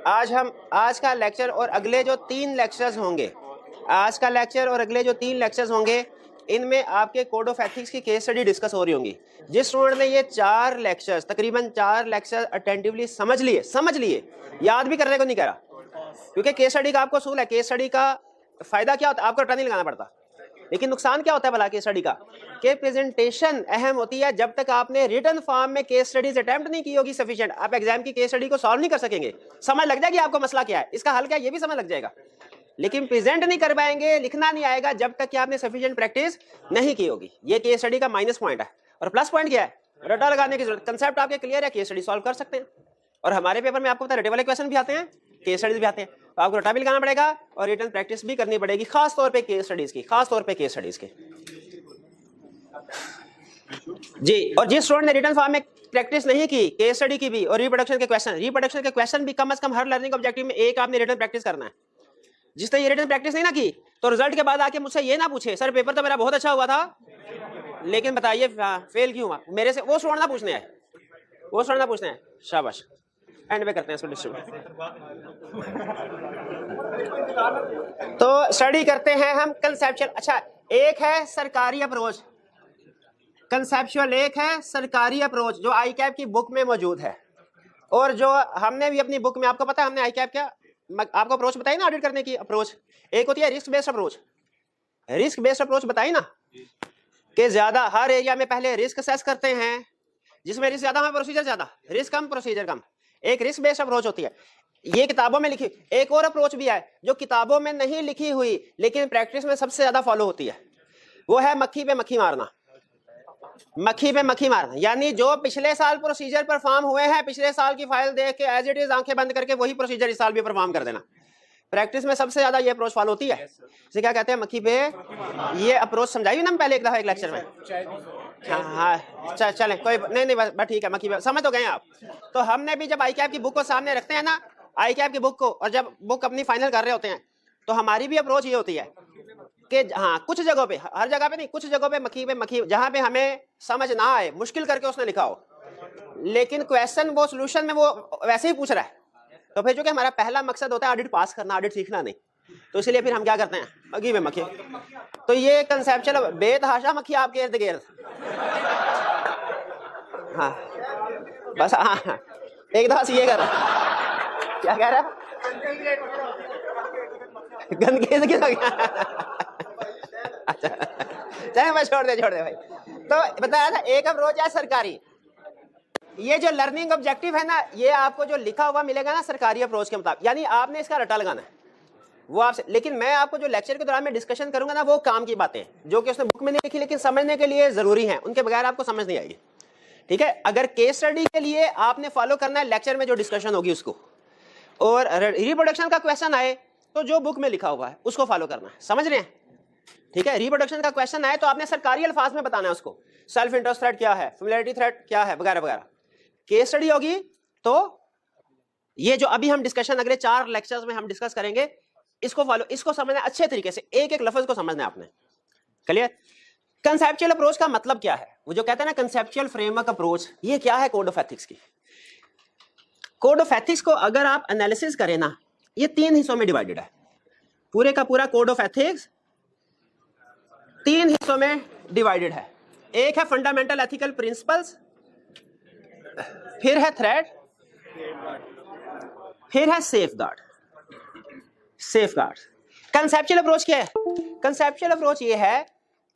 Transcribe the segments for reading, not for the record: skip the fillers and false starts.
आज का लेक्चर और अगले जो 3 लेक्चर्स होंगे, आज का लेक्चर और अगले जो 3 लेक्चर्स होंगे, इनमें आपके कोड ऑफ एथिक्स की केस स्टडी डिस्कस हो रही होंगी। जिस स्टूडेंट ने ये 4 लेक्चर्स, तकरीबन 4 लेक्चर अटेंटिवली समझ लिए, याद भी करने को नहीं कह रहा, क्योंकि केस स्टडी का आपको असूल है। केस स्टडी का फायदा क्या होता है, आपको रटा नहीं लगाना पड़ता, लेकिन नुकसान क्या होता है भला केस स्टडी का, कि प्रेजेंटेशन अहम होती है। जब तक आपने रिटन फॉर्म में केस स्टडीज अटेम्प्ट नहीं की होगी सफिशिएंट, आप एग्जाम की केस स्टडी को सॉल्व नहीं कर सकेंगे। समझ लग जाएगी आपको मसला क्या है, इसका हल क्या है, ये भी समझ लग जाएगा, लेकिन प्रेजेंट नहीं कर पाएंगे, लिखना नहीं आएगा जब तक कि आपने सफिशिएंट प्रैक्टिस नहीं की होगी। ये केस स्टडी का माइनस पॉइंट है। और प्लस पॉइंट क्या है, रटा लगाने की जरूरत, कंसेप्ट आपके क्लियर है, केस स्टडी सॉल्व कर सकते हैं। और हमारे पेपर में आपको पता है रटे वाले क्वेश्चन भी आते हैं, केस स्टडीज भी आते हैं, तो आपको रटा भी लगाना पड़ेगा और रिटन प्रैक्टिस भी करनी पड़ेगी, खास तौर पे केस स्टडीज की, खास तौर पे केस स्टडीज की जी। और जिस स्टूडेंट ने रिटन फॉर्म में प्रैक्टिस नहीं की, केस स्टडी की भी, और रिप्रोडक्शन के क्वेश्चन भी कम से कम हर लर्निंग ऑब्जेक्टिव में एक आपने रिटन प्रैक्टिस करना है। जिसने ये रिटन प्रैक्टिस नहीं ना की, तो रिजल्ट के बाद आके मुझसे ये ना पूछे सर पेपर तो मेरा बहुत अच्छा हुआ था, लेकिन बताइए फेल क्यों हुआ, मेरे से वो स्टूडेंट ना पूछने आए, वो स्टूडेंट ना पूछने आए। शाबाश, एंड पे करते हैं इसको डिस्ट्रीब्यूट। तो स्टडी करते हैं हम कंसेप्चुअल। अच्छा, एक है सरकारी अप्रोच, कंसेप्चुअल, एक है सरकारी अप्रोच जो आई कैप की बुक में मौजूद है, और जो हमने भी अपनी बुक में, आपको पता है हमने आई कैप क्या आपको अप्रोच बताई ना ऑडिट करने की अप्रोच। एक होती है risk based approach, risk based approach बताई ना, कि ज्यादा हर एरिया में पहले रिस्क असेस करते हैं, जिसमें रिस्क ज्यादा है प्रोसीजर ज्यादा, रिस्क कम प्रोसीजर कम। एक रिस्क बेस्ड अप्रोच होती है, ये किताबों में लिखी। एक और अप्रोच भी है जो किताबों में नहीं लिखी हुई लेकिन प्रैक्टिस में सबसे ज्यादा फॉलो होती है, वो है मक्खी पे मक्खी मारना। मक्खी पे मक्खी मारना यानी जो पिछले साल प्रोसीजर परफॉर्म हुए हैं, पिछले साल की फाइल देख के एज इट इज आंखें बंद करके वही प्रोसीजर इस साल भी परफॉर्म कर देना। प्रैक्टिस में सबसे ज्यादा ये अप्रोच फॉलो होती है, इसे क्या कहते हैं, मक्खी पे। ये अप्रोच समझाई ना पहले एक दफा एक लेक्चर में। हाँ चलें, कोई नहीं बस ठीक है, मक्खी पे समझ तो गए आप। तो हमने भी जब आई कैप की बुक को सामने रखते हैं ना, आई कैप की बुक को, और जब बुक अपनी फाइनल कर रहे होते हैं, तो हमारी भी अप्रोच ये होती है कि हाँ कुछ जगहों पे, हर जगह पे नहीं, कुछ जगहों पे मक्खी, जहां पे हमें समझ ना आए, मुश्किल करके उसने लिखा हो, लेकिन क्वेश्चन वो सोल्यूशन में वो वैसे ही पूछ रहा है, तो फिर जो कि हमारा पहला मकसद होता है ऑडिट पास करना, ऑडिट सीखना नहीं, तो इसलिए फिर हम क्या करते हैं, मक्खी में मक्खी। तो ये कंसेप्चुअल बेतहाशा मक्खी आपके इर्द गिर्द। हाँ बस, हाँ एक दफा ये कर, क्या कह रहा है, गंदगी से किस हो गया। अच्छा चले मैं छोड़ दे भाई। तो बताया था एक अप्रोच है सरकारी, ये जो लर्निंग ऑब्जेक्टिव है ना, ये आपको जो लिखा हुआ मिलेगा ना सरकारी अप्रोच के मुताबिक, यानी आपने इसका रटा लगाना है वो आपसे। लेकिन मैं आपको जो लेक्चर के दौरान में डिस्कशन करूंगा ना, वो काम की बातें जो कि उसने बुक में नहीं लिखी लेकिन समझने के लिए जरूरी है, उनके बगैर आपको समझ नहीं आएगी। ठीक है, अगर केस स्टडी के लिए आपने फॉलो करना है लेक्चर में जो डिस्कशन होगी उसको, और रिप्रोडक्शन का क्वेश्चन आए तो जो बुक में लिखा हुआ है उसको फॉलो करना है, समझ रहे हैं। ठीक है, रिप्रोडक्शन का क्वेश्चन आए तो आपने सरकारी अल्फाज में बताना है उसको, सेल्फ इंटरेस्ट थ्रेट क्या है, फेमिलियरिटी थ्रेट क्या है, वगैरह वगैरह। केस स्टडी होगी तो ये जो अभी हम डिस्कशन अगले 4 लेक्चर्स में हम डिस्कस करेंगे, इसको फॉलो, इसको समझना अच्छे तरीके से, एक एक लफ्ज को समझना है आपने। क्लियर। कंसेप्चुअल अप्रोच का मतलब क्या है, वो जो कहते हैं ना कंसेप्चुअल फ्रेमवर्क अप्रोच, ये क्या है कोड ऑफ एथिक्स की। कोड ऑफ एथिक्स को अगर आप एनालिसिस करें ना, ये 3 हिस्सों में डिवाइडेड है, पूरे का पूरा कोड ऑफ एथिक्स 3 हिस्सों में डिवाइडेड है। एक है फंडामेंटल एथिकल प्रिंसिपल्स, फिर है थ्रेट, फिर है सेफगार्ड। कंसेप्चुअल अप्रोच क्या है, कंसेप्चुअल अप्रोच ये है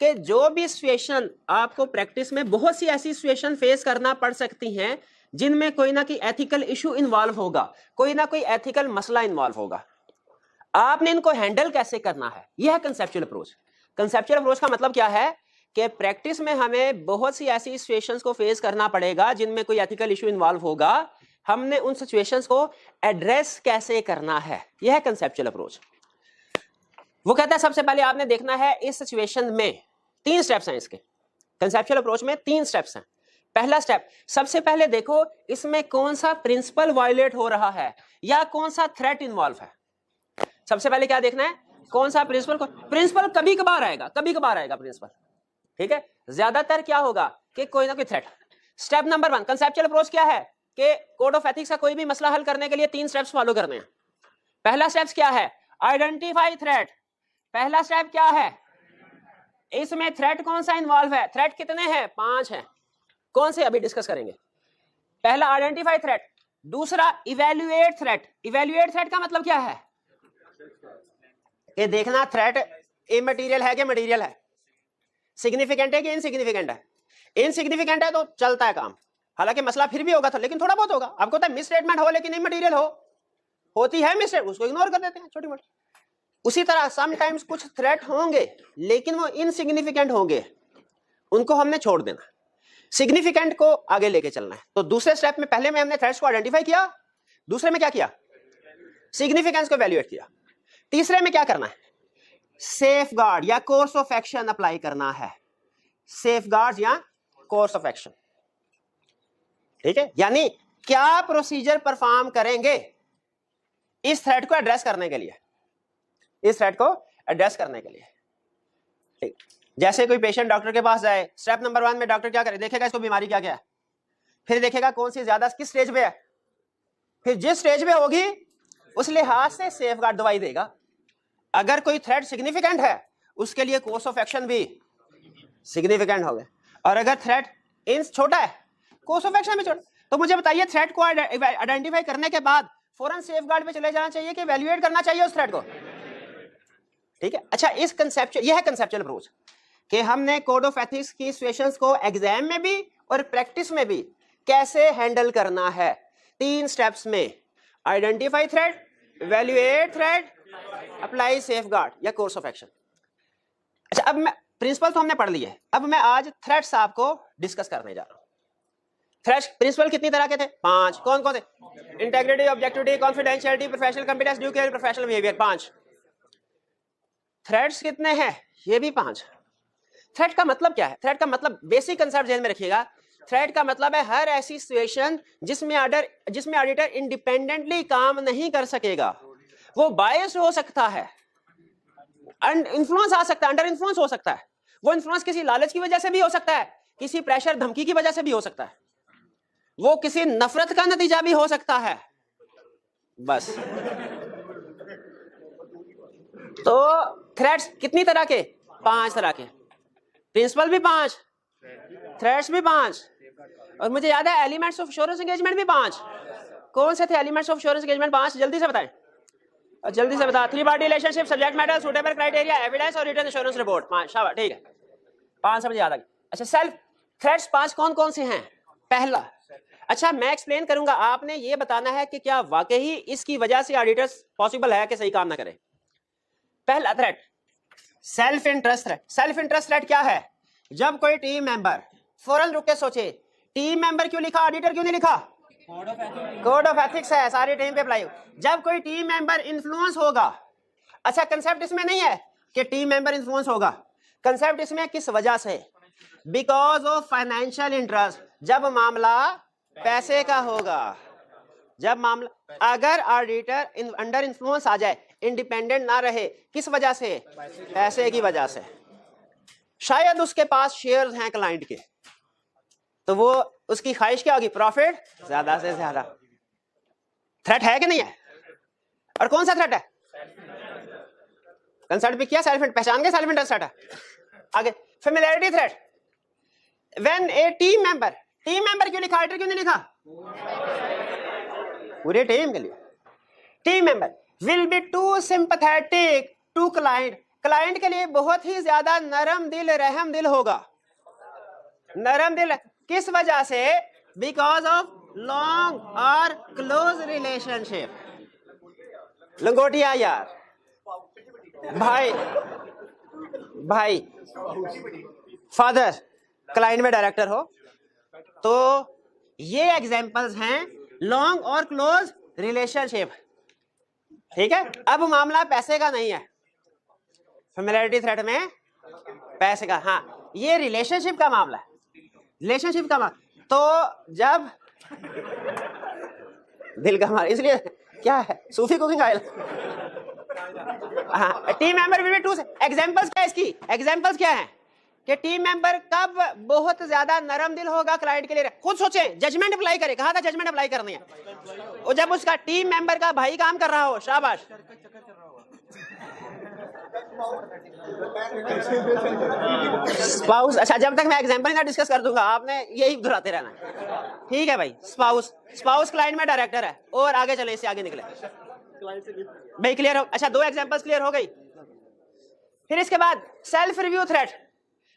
कि जो भी सिचुएशन आपको प्रैक्टिस में, बहुत सी ऐसी सिचुएशन फेस करना पड़ सकती हैं जिनमें कोई ना कोई एथिकल इशू इन्वॉल्व होगा, कोई ना कोई एथिकल मसला इन्वॉल्व होगा, आपने इनको हैंडल कैसे करना है, यह है कंसेप्चुअल अप्रोच। कंसेप्चुअल अप्रोच का मतलब क्या है कि प्रैक्टिस में हमें बहुत सी ऐसी सिचुएशंस को फेस करना पड़ेगा जिनमें कोई एथिकल इशू इन्वॉल्व होगा, हमने उन सिचुएशंस को एड्रेस कैसे करना है, यह है कंसेप्चुअल अप्रोच। वो कहता है सबसे पहले आपने देखना है इस सिचुएशन में 3 स्टेप्स हैं इसके, कंसेप्चुअल अप्रोच में 3 स्टेप्स हैं। पहला स्टेप, सबसे पहले देखो इसमें कौन सा प्रिंसिपल वायलेट हो रहा है या कौन सा थ्रेट इन्वॉल्व है। सबसे पहले क्या देखना है, कौन सा प्रिंसिपल कभी कभार आएगा प्रिंसिपल, ठीक है, ज्यादातर क्या होगा कि कोई ना कोई threat. Step number 1 conceptual approach क्या है कि कोड ऑफ एथिक्स का कोई भी मसला हल करने के लिए 3 स्टेप्स फॉलो करने हैं। पहला स्टेप क्या है? Identify threat. पहला स्टेप क्या है? इसमें थ्रेट कौन सा इन्वॉल्व है? थ्रेट कितने हैं? 5 हैं। कौन से अभी डिस्कस करेंगे। पहला आइडेंटिफाई थ्रेट, दूसरा इवेल्युएट थ्रेट। इवेल्युएट थ्रेट का मतलब क्या है? ये देखना थ्रेट इमटेरियल है कि मटेरियल है, सिग्निफिकेंट है कि इनसिग्निफिकेंट है। इनसिग्निफिकेंट है तो चलता है काम, हालांकि मसला फिर भी होगा था, लेकिन थोड़ा बहुत होगा। आपको पता है मिस स्टेटमेंट हो लेकिन इमटेरियल होती है मिस, उसको इग्नोर कर देते हैं छोटी मोटी। उसी तरह समटाइम्स कुछ थ्रेट होंगे लेकिन वो इनसिग्निफिकेंट होंगे, उनको हमने छोड़ देना, सिग्निफिकेंट को आगे लेके चलना है। तो दूसरे स्टेप में पहले में हमने थ्रेट्स को आइडेंटिफाई किया, दूसरे में क्या किया? सिग्निफिकेंस को इवैल्यूएट किया। तीसरे में क्या करना है? सेफगार्ड या कोर्स ऑफ एक्शन अप्लाई करना है। सेफगार्ड या कोर्स ऑफ एक्शन, ठीक है, यानी क्या प्रोसीजर परफॉर्म करेंगे इस थ्रेट को एड्रेस करने के लिए, इस थ्रेट को एड्रेस करने के लिए। ठीक, जैसे कोई पेशेंट डॉक्टर के पास जाए, स्टेप नंबर 1 में डॉक्टर क्या करे? देखेगा इसको बीमारी क्या क्या है, फिर देखेगा कौन सी ज्यादा किस स्टेज पे है, फिर जिस स्टेज पे होगी उस लिहाज से सेफगार्ड दवाई देगा। अगर कोई थ्रेट सिग्निफिकेंट है उसके लिए कोर्स ऑफ एक्शन भी सिग्निफिकेंट होगा, और अगर थ्रेट इन छोटा है कोर्स ऑफ एक्शन भी छोटा। तो मुझे बताइए थ्रेट को आइडेंटिफाई करने के बाद फौरन सेफगार्ड पे चले जाना चाहिए कि इवैल्यूएट करना चाहिए उस थ्रेट को? ठीक है, अच्छा, इस कंसेप्चुअल, यह है कंसेप्चुअल अप्रोच कि हमने कोड ऑफ एथिक्स की सिचुएशंस को एग्जाम में भी और प्रैक्टिस में भी कैसे हैंडल करना है। 3 स्टेप्स में, identify threat, evaluate threat, apply safeguard या कोर्स ऑफ एक्शन। अच्छा, अब मैं प्रिंसिपल तो हमने पढ़ लिए, अब मैं आज थ्रेट्स आपको डिस्कस करने जा रहा हूं। थ्रेट्स प्रिंसिपल कितनी तरह के थे? 5। कौन कौन थे? Integrity, objectivity, confidentiality, professional competence, due care, professional behaviour. 5 threats कितने हैं? ये भी 5। थ्रेट का मतलब क्या है? थ्रेट का मतलब बेसिक कंसेप्ट ध्यान में रखिएगा। थ्रेट का मतलब है हर ऐसी सिचुएशन जिसमें ऑडिटर इंडिपेंडेंटली काम नहीं कर सकेगा, वो बायस हो सकता है, इन्फ्लुएंस आ सकता है, अंडर इन्फ्लुएंस हो सकता है। वो इन्फ्लुएंस किसी लालच की वजह से भी हो सकता है, किसी प्रेशर धमकी की वजह से भी हो सकता है, वो किसी नफरत का नतीजा भी हो सकता है। बस, तो थ्रेट्स कितनी तरह के? 5 तरह के। प्रिंसिपल भी 5, थ्रेट्स भी 5, और मुझे याद है एलिमेंट्स ऑफ एश्योरेंस एंगेजमेंट भी 5। कौन से the elements of assurance engagement? 5 जल्दी से बताएं, जल्दी से बता। 3 party relationship, subject matter, suitable criteria, evidence और रिटन एश्योरेंस रिपोर्ट। 5, शाबाश, ठीक है, 5 समझ याद आ गया। अच्छा, सेल्फ थ्रेट्स 5 कौन कौन से हैं? पहला, अच्छा मैं एक्सप्लेन करूंगा, आपने ये बताना है कि क्या वाकई इसकी वजह से ऑडिटर्स पॉसिबल है कि सही काम ना करे। पहला threat self interest threat. Self interest threat क्या है? जब कोई टीम मेंबर, फौरन रुक के सोचे, टीम मेंबर क्यों लिखा, ऑडिटर क्यों नहीं लिखा? कोड ऑफ एथिक्स है, सारी टीम पे अप्लाई हो। जब कोई टीम मेंबर इन्फ्लुएंस होगा, अच्छा कंसेप्ट इसमें नहीं है कि टीम मेंबर इन्फ्लुएंस होगा, कंसेप्ट इसमें किस वजह से? Because of financial interest. जब मामला पैसे का होगा, जब मामला, अगर ऑडिटर अंडर इन्फ्लुएंस आ जाए, इंडिपेंडेंट ना रहे, किस वजह से? पैसे की वजह से। शायद उसके पास शेयर्स हैं क्लाइंट के, तो वो उसकी ख्वाहिश क्या होगी? प्रॉफिट ज्यादा से ज्यादा। थ्रेट है कि नहीं है? और कौन सा थ्रेट है? कंसर्ट भी किया, सेल्फ पहचान के सेल्फ इंटरेस्ट है। आगे familiarity threat. When A team member क्यों लिखा, ऑडिटर क्यों नहीं लिखा? पूरे टीम के लिए। Team member will be too sympathetic to client. Client के लिए बहुत ही ज्यादा नरम दिल, रहम दिल होगा। नरम दिल किस वजह से? बिकॉज ऑफ लॉन्ग और क्लोज रिलेशनशिप। लंगोटिया यार, भाई फादर क्लाइंट में डायरेक्टर हो, तो ये एग्जांपल्स हैं लॉन्ग और क्लोज रिलेशनशिप। ठीक है, अब मामला पैसे का नहीं है, फेमिलियरिटी थ्रेट में पैसे का, हाँ ये रिलेशनशिप का मामला है, रिलेशनशिप का मामला। तो जब दिल का मामला, इसलिए क्या है, सूफी कुकिंग ऑयल। हाँ, team member will be too. Examples क्या है इसकी? एग्जांपल्स क्या है कि टीम मेंबर कब बहुत ज्यादा नरम दिल होगा क्लाइंट के लिए? खुद सोचें, जजमेंट अप्लाई करें। कहा था जजमेंट अप्लाई करनी है। और जब उसका टीम मेंबर का भाई काम कर रहा हो, शाबाश। स्पाउस, अच्छा जब तक मैं एग्जांपल ना डिस्कस कर दूंगा आपने यही दोहराते रहना, ठीक है भाई। स्पाउस, स्पाउस क्लाइंट में डायरेक्टर है। और आगे चले, इससे आगे निकले भाई, क्लियर हो? अच्छा, 2 एग्जांपल्स क्लियर हो गई। फिर इसके बाद self review threat.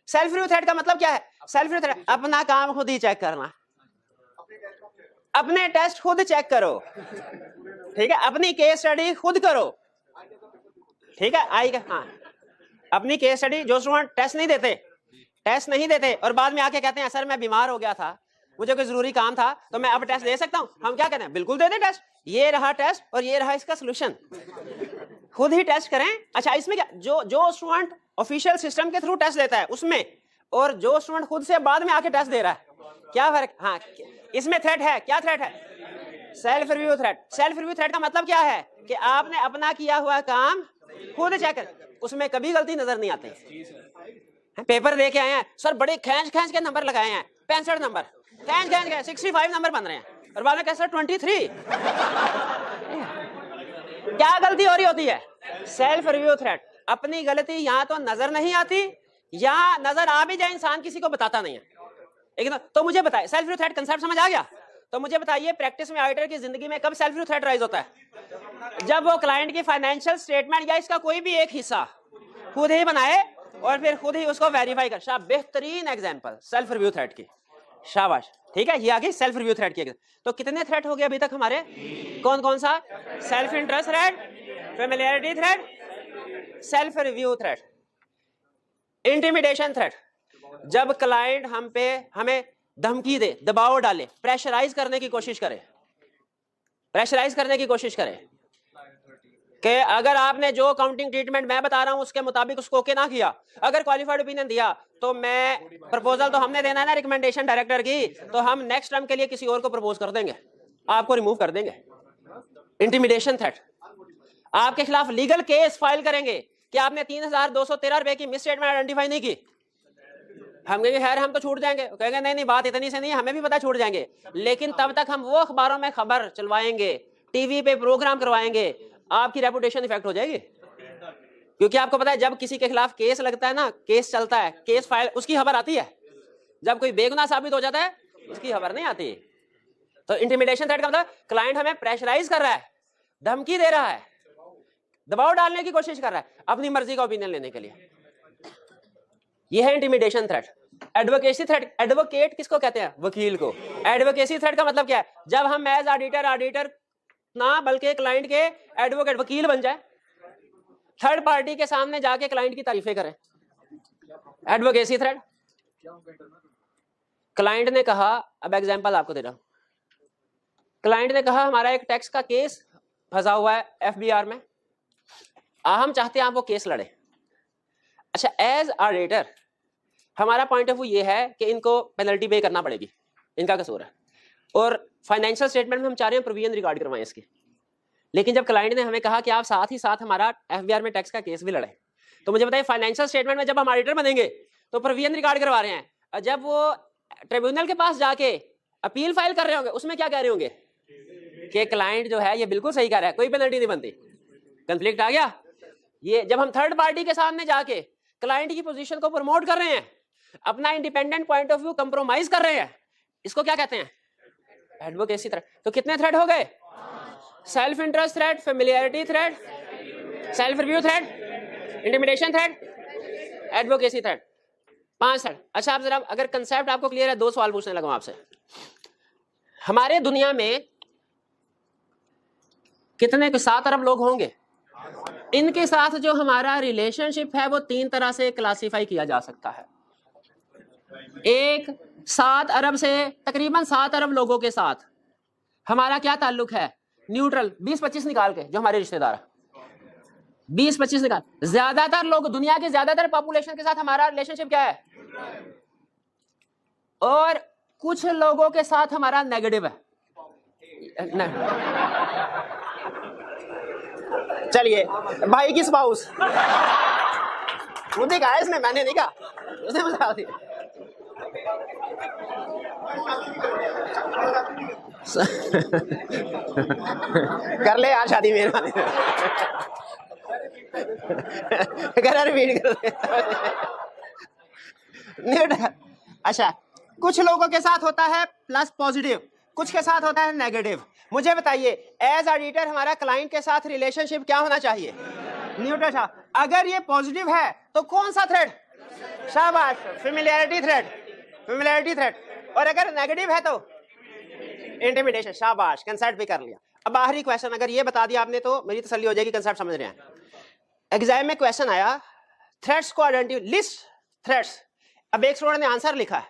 Self review threat का मतलब क्या है? सेल्फ रिव्यू थ्रेट अपना काम खुद ही चेक करना, अपने टेस्ट खुद चेक करो, ठीक है? अपनी केस स्टडी खुद करो, ठीक है? आएगा, हाँ, अपनी केस स्टडी। जो स्टूडेंट टेस्ट नहीं देते और बाद में आके कहते हैं सर मैं बीमार हो गया था, मुझे कोई जरूरी काम था, तो मैं अब टेस्ट दे सकता हूं? हम क्या कहते हैं, बिल्कुल दे दे टेस्ट, ये रहा टेस्ट और ये रहा इसका सोल्यूशन, खुद ही टेस्ट करें। अच्छा, इसमें क्या, जो स्टूडेंट ऑफिशियल सिस्टम के थ्रू टेस्ट देता है उसमें, और जो स्टूडेंट खुद से बाद में आके टेस्ट दे रहा है, क्या फर्क? हाँ, इसमें थ्रेट है। क्या थ्रेट है? Self review threat. Self review threat का मतलब क्या है कि आपने अपना किया हुआ काम खुद चेक कर, उसमें कभी गलती नजर नहीं आती। पेपर दे के आए हैं सर, बड़े खींच के नंबर लगाए हैं, 65 नंबर, खींच के 65 नंबर बन रहे हैं, और बाद में कैसे 23। क्या गलती हो रही होती है? Self review threat. अपनी गलती यहाँ तो नजर नहीं आती, यहाँ नजर आ भी जाए इंसान किसी को बताता नहीं है। लेकिन तो मुझे बताए, सेल्फ रिव्यू थ्रेट कंसेप्ट समझ आ गया? तो मुझे बताइए, प्रैक्टिस में ऑडिटर की जिंदगी में कब सेल्फ रिव्यू थ्रेट राइज होता है? जब वो क्लाइंट की फाइनेंशियल स्टेटमेंट या इसका कोई भी एक हिस्सा खुद ही बनाए और फिर खुद ही उसको वेरीफाई कर। शाबाश, बेहतरीन एग्जांपल सेल्फ रिव्यू थ्रेट की, शाबाश, ठीक है? ये आ गई सेल्फ रिव्यू थ्रेट की। तो कितने थ्रेट हो गए अभी तक हमारे? कौन कौन सा? Self interest threat, familiarity threat, self review threat, intimidation threat. जब क्लाइंट हमें धमकी दे, दबाव डाले, प्रेशराइज करने की कोशिश करे कि अगर आपने जो अकाउंटिंग ट्रीटमेंट मैं बता रहा हूं उसके मुताबिक उसको ओके ना किया, अगर क्वालिफाइड ओपिनियन दिया, तो मैं प्रपोजल तो हमने देना है ना रिकमेंडेशन डायरेक्टर की, तो हम नेक्स्ट टर्म के लिए किसी और को प्रपोज कर देंगे, आपको रिमूव कर देंगे। Intimidation threat. आपके खिलाफ लीगल केस फाइल करेंगे कि आपने 3213 रुपए की मिस स्टेटमेंट आइडेंटिफाई नहीं की। हम कहेंगे खैर हम तो छूट जाएंगे, कहेंगे नहीं बात इतनी से नहीं, हमें भी पता छूट जाएंगे, लेकिन तब तक हम वो अखबारों में खबर चलवाएंगे, टीवी पे प्रोग्राम करवाएंगे, आपकी रेपुटेशन इफेक्ट हो जाएगी। क्योंकि आपको पता है जब किसी के खिलाफ केस लगता है ना, केस चलता है, केस फाइल, उसकी खबर आती है। जब कोई बेगुनाह साबित हो जाता है उसकी खबर नहीं आती। तो इंटिमिडेशन थ्रेट का मतलब क्लाइंट हमें प्रेशराइज कर रहा है, धमकी दे रहा है, दबाव डालने की कोशिश कर रहा है अपनी मर्जी का ओपिनियन लेने के लिए। यह है intimidation threat. Advocacy threat. Advocate किसको कहते हैं? वकील को। एडवोकेसी थ्रेट का मतलब क्या है? जब हम एज ऑडिटर ना बल्कि क्लाइंट के एडवोकेट, वकील बन जाए, थर्ड पार्टी के सामने जाके क्लाइंट की तारीफें करें। Advocacy threat. क्लाइंट ने कहा, अब एग्जांपल आपको दे रहा हूं, क्लाइंट ने कहा हमारा एक टैक्स का केस फंसा हुआ है एफबीआर में, हम चाहते हैं आप वो केस लड़े। अच्छा, एज ऑडिटर हमारा पॉइंट ऑफ व्यू ये है कि इनको पेनल्टी पे करना पड़ेगी, इनका कसूर है, और फाइनेंशियल स्टेटमेंट में हम चाह रहे हैं प्रोविजन रिकॉर्ड करवाएं इसकी। लेकिन जब क्लाइंट ने हमें कहा कि आप साथ ही साथ हमारा एफबीआर में टैक्स का केस भी लड़े, तो मुझे बताइए फाइनेंशियल स्टेटमेंट में जब हम ऑडिटर बनेंगे तो प्रोविजन रिकॉर्ड करवा रहे हैं, और जब वो ट्रिब्यूनल के पास जाके अपील फाइल कर रहे होंगे उसमें क्या कह रहे होंगे कि क्लाइंट जो है ये बिल्कुल सही कह रहा है, कोई पेनल्टी नहीं बनती। कंफ्लिक्ट आ गया। ये जब हम थर्ड पार्टी के सामने जाके क्लाइंट की पोजीशन को प्रमोट कर रहे हैं, अपना independent point of view compromise कर रहे हैं, इसको क्या कहते हैं? Advocacy threat. तो कितने थ्रेट हो गए? Self interest threat, familiarity threat, self review threat, intimidation threat, advocacy threat. 5 threat. अच्छा, आप जरा अगर कंसेप्ट आपको क्लियर है, 2 सवाल पूछने लगा आपसे। हमारे दुनिया में कितने 7 अरब लोग होंगे। इनके साथ जो हमारा रिलेशनशिप है वो 3 तरह से क्लासिफाई किया जा सकता है। एक, 7 अरब से तकरीबन 7 अरब लोगों के साथ हमारा क्या ताल्लुक है? न्यूट्रल। 20-25 निकाल के जो हमारे रिश्तेदार, 20-25 निकाल। ज्यादातर लोग, दुनिया के ज्यादातर पॉपुलेशन के साथ हमारा रिलेशनशिप क्या है? और कुछ लोगों के साथ हमारा नेगेटिव है। चलिए, भाई की स्पाउस, मुझे कहा इसने, मैंने नहीं कहा। उसने बता दिया। कर ले यार शादी मेहरबानी। कर रिपीट कर दे। अच्छा, कुछ लोगों के साथ होता है प्लस पॉजिटिव, कुछ के साथ होता है नेगेटिव। मुझे बताइए एज ऑडिटर हमारा क्लाइंट के साथ रिलेशनशिप क्या होना चाहिए? न्यूट्रल। अगर ये पॉजिटिव है तो कौन सा थ्रेड? शाबाश, फेमिलियरिटी थ्रेड, फेमिलियरिटी थ्रेड। और अगर नेगेटिव है तो इंटिमिडेशन। शाबाश, कंसेप्ट भी कर लिया। अब आखिरी क्वेश्चन, अगर ये बता दिया आपने तो मेरी तसल्ली हो जाएगी, कंसेप्ट समझ रहे हैं। एग्जाम में क्वेश्चन आया थ्रेड्स को आइडेंटिफाई, लिस्ट थ्रेड्स। अब एक स्टूडेंट ने आंसर लिखा है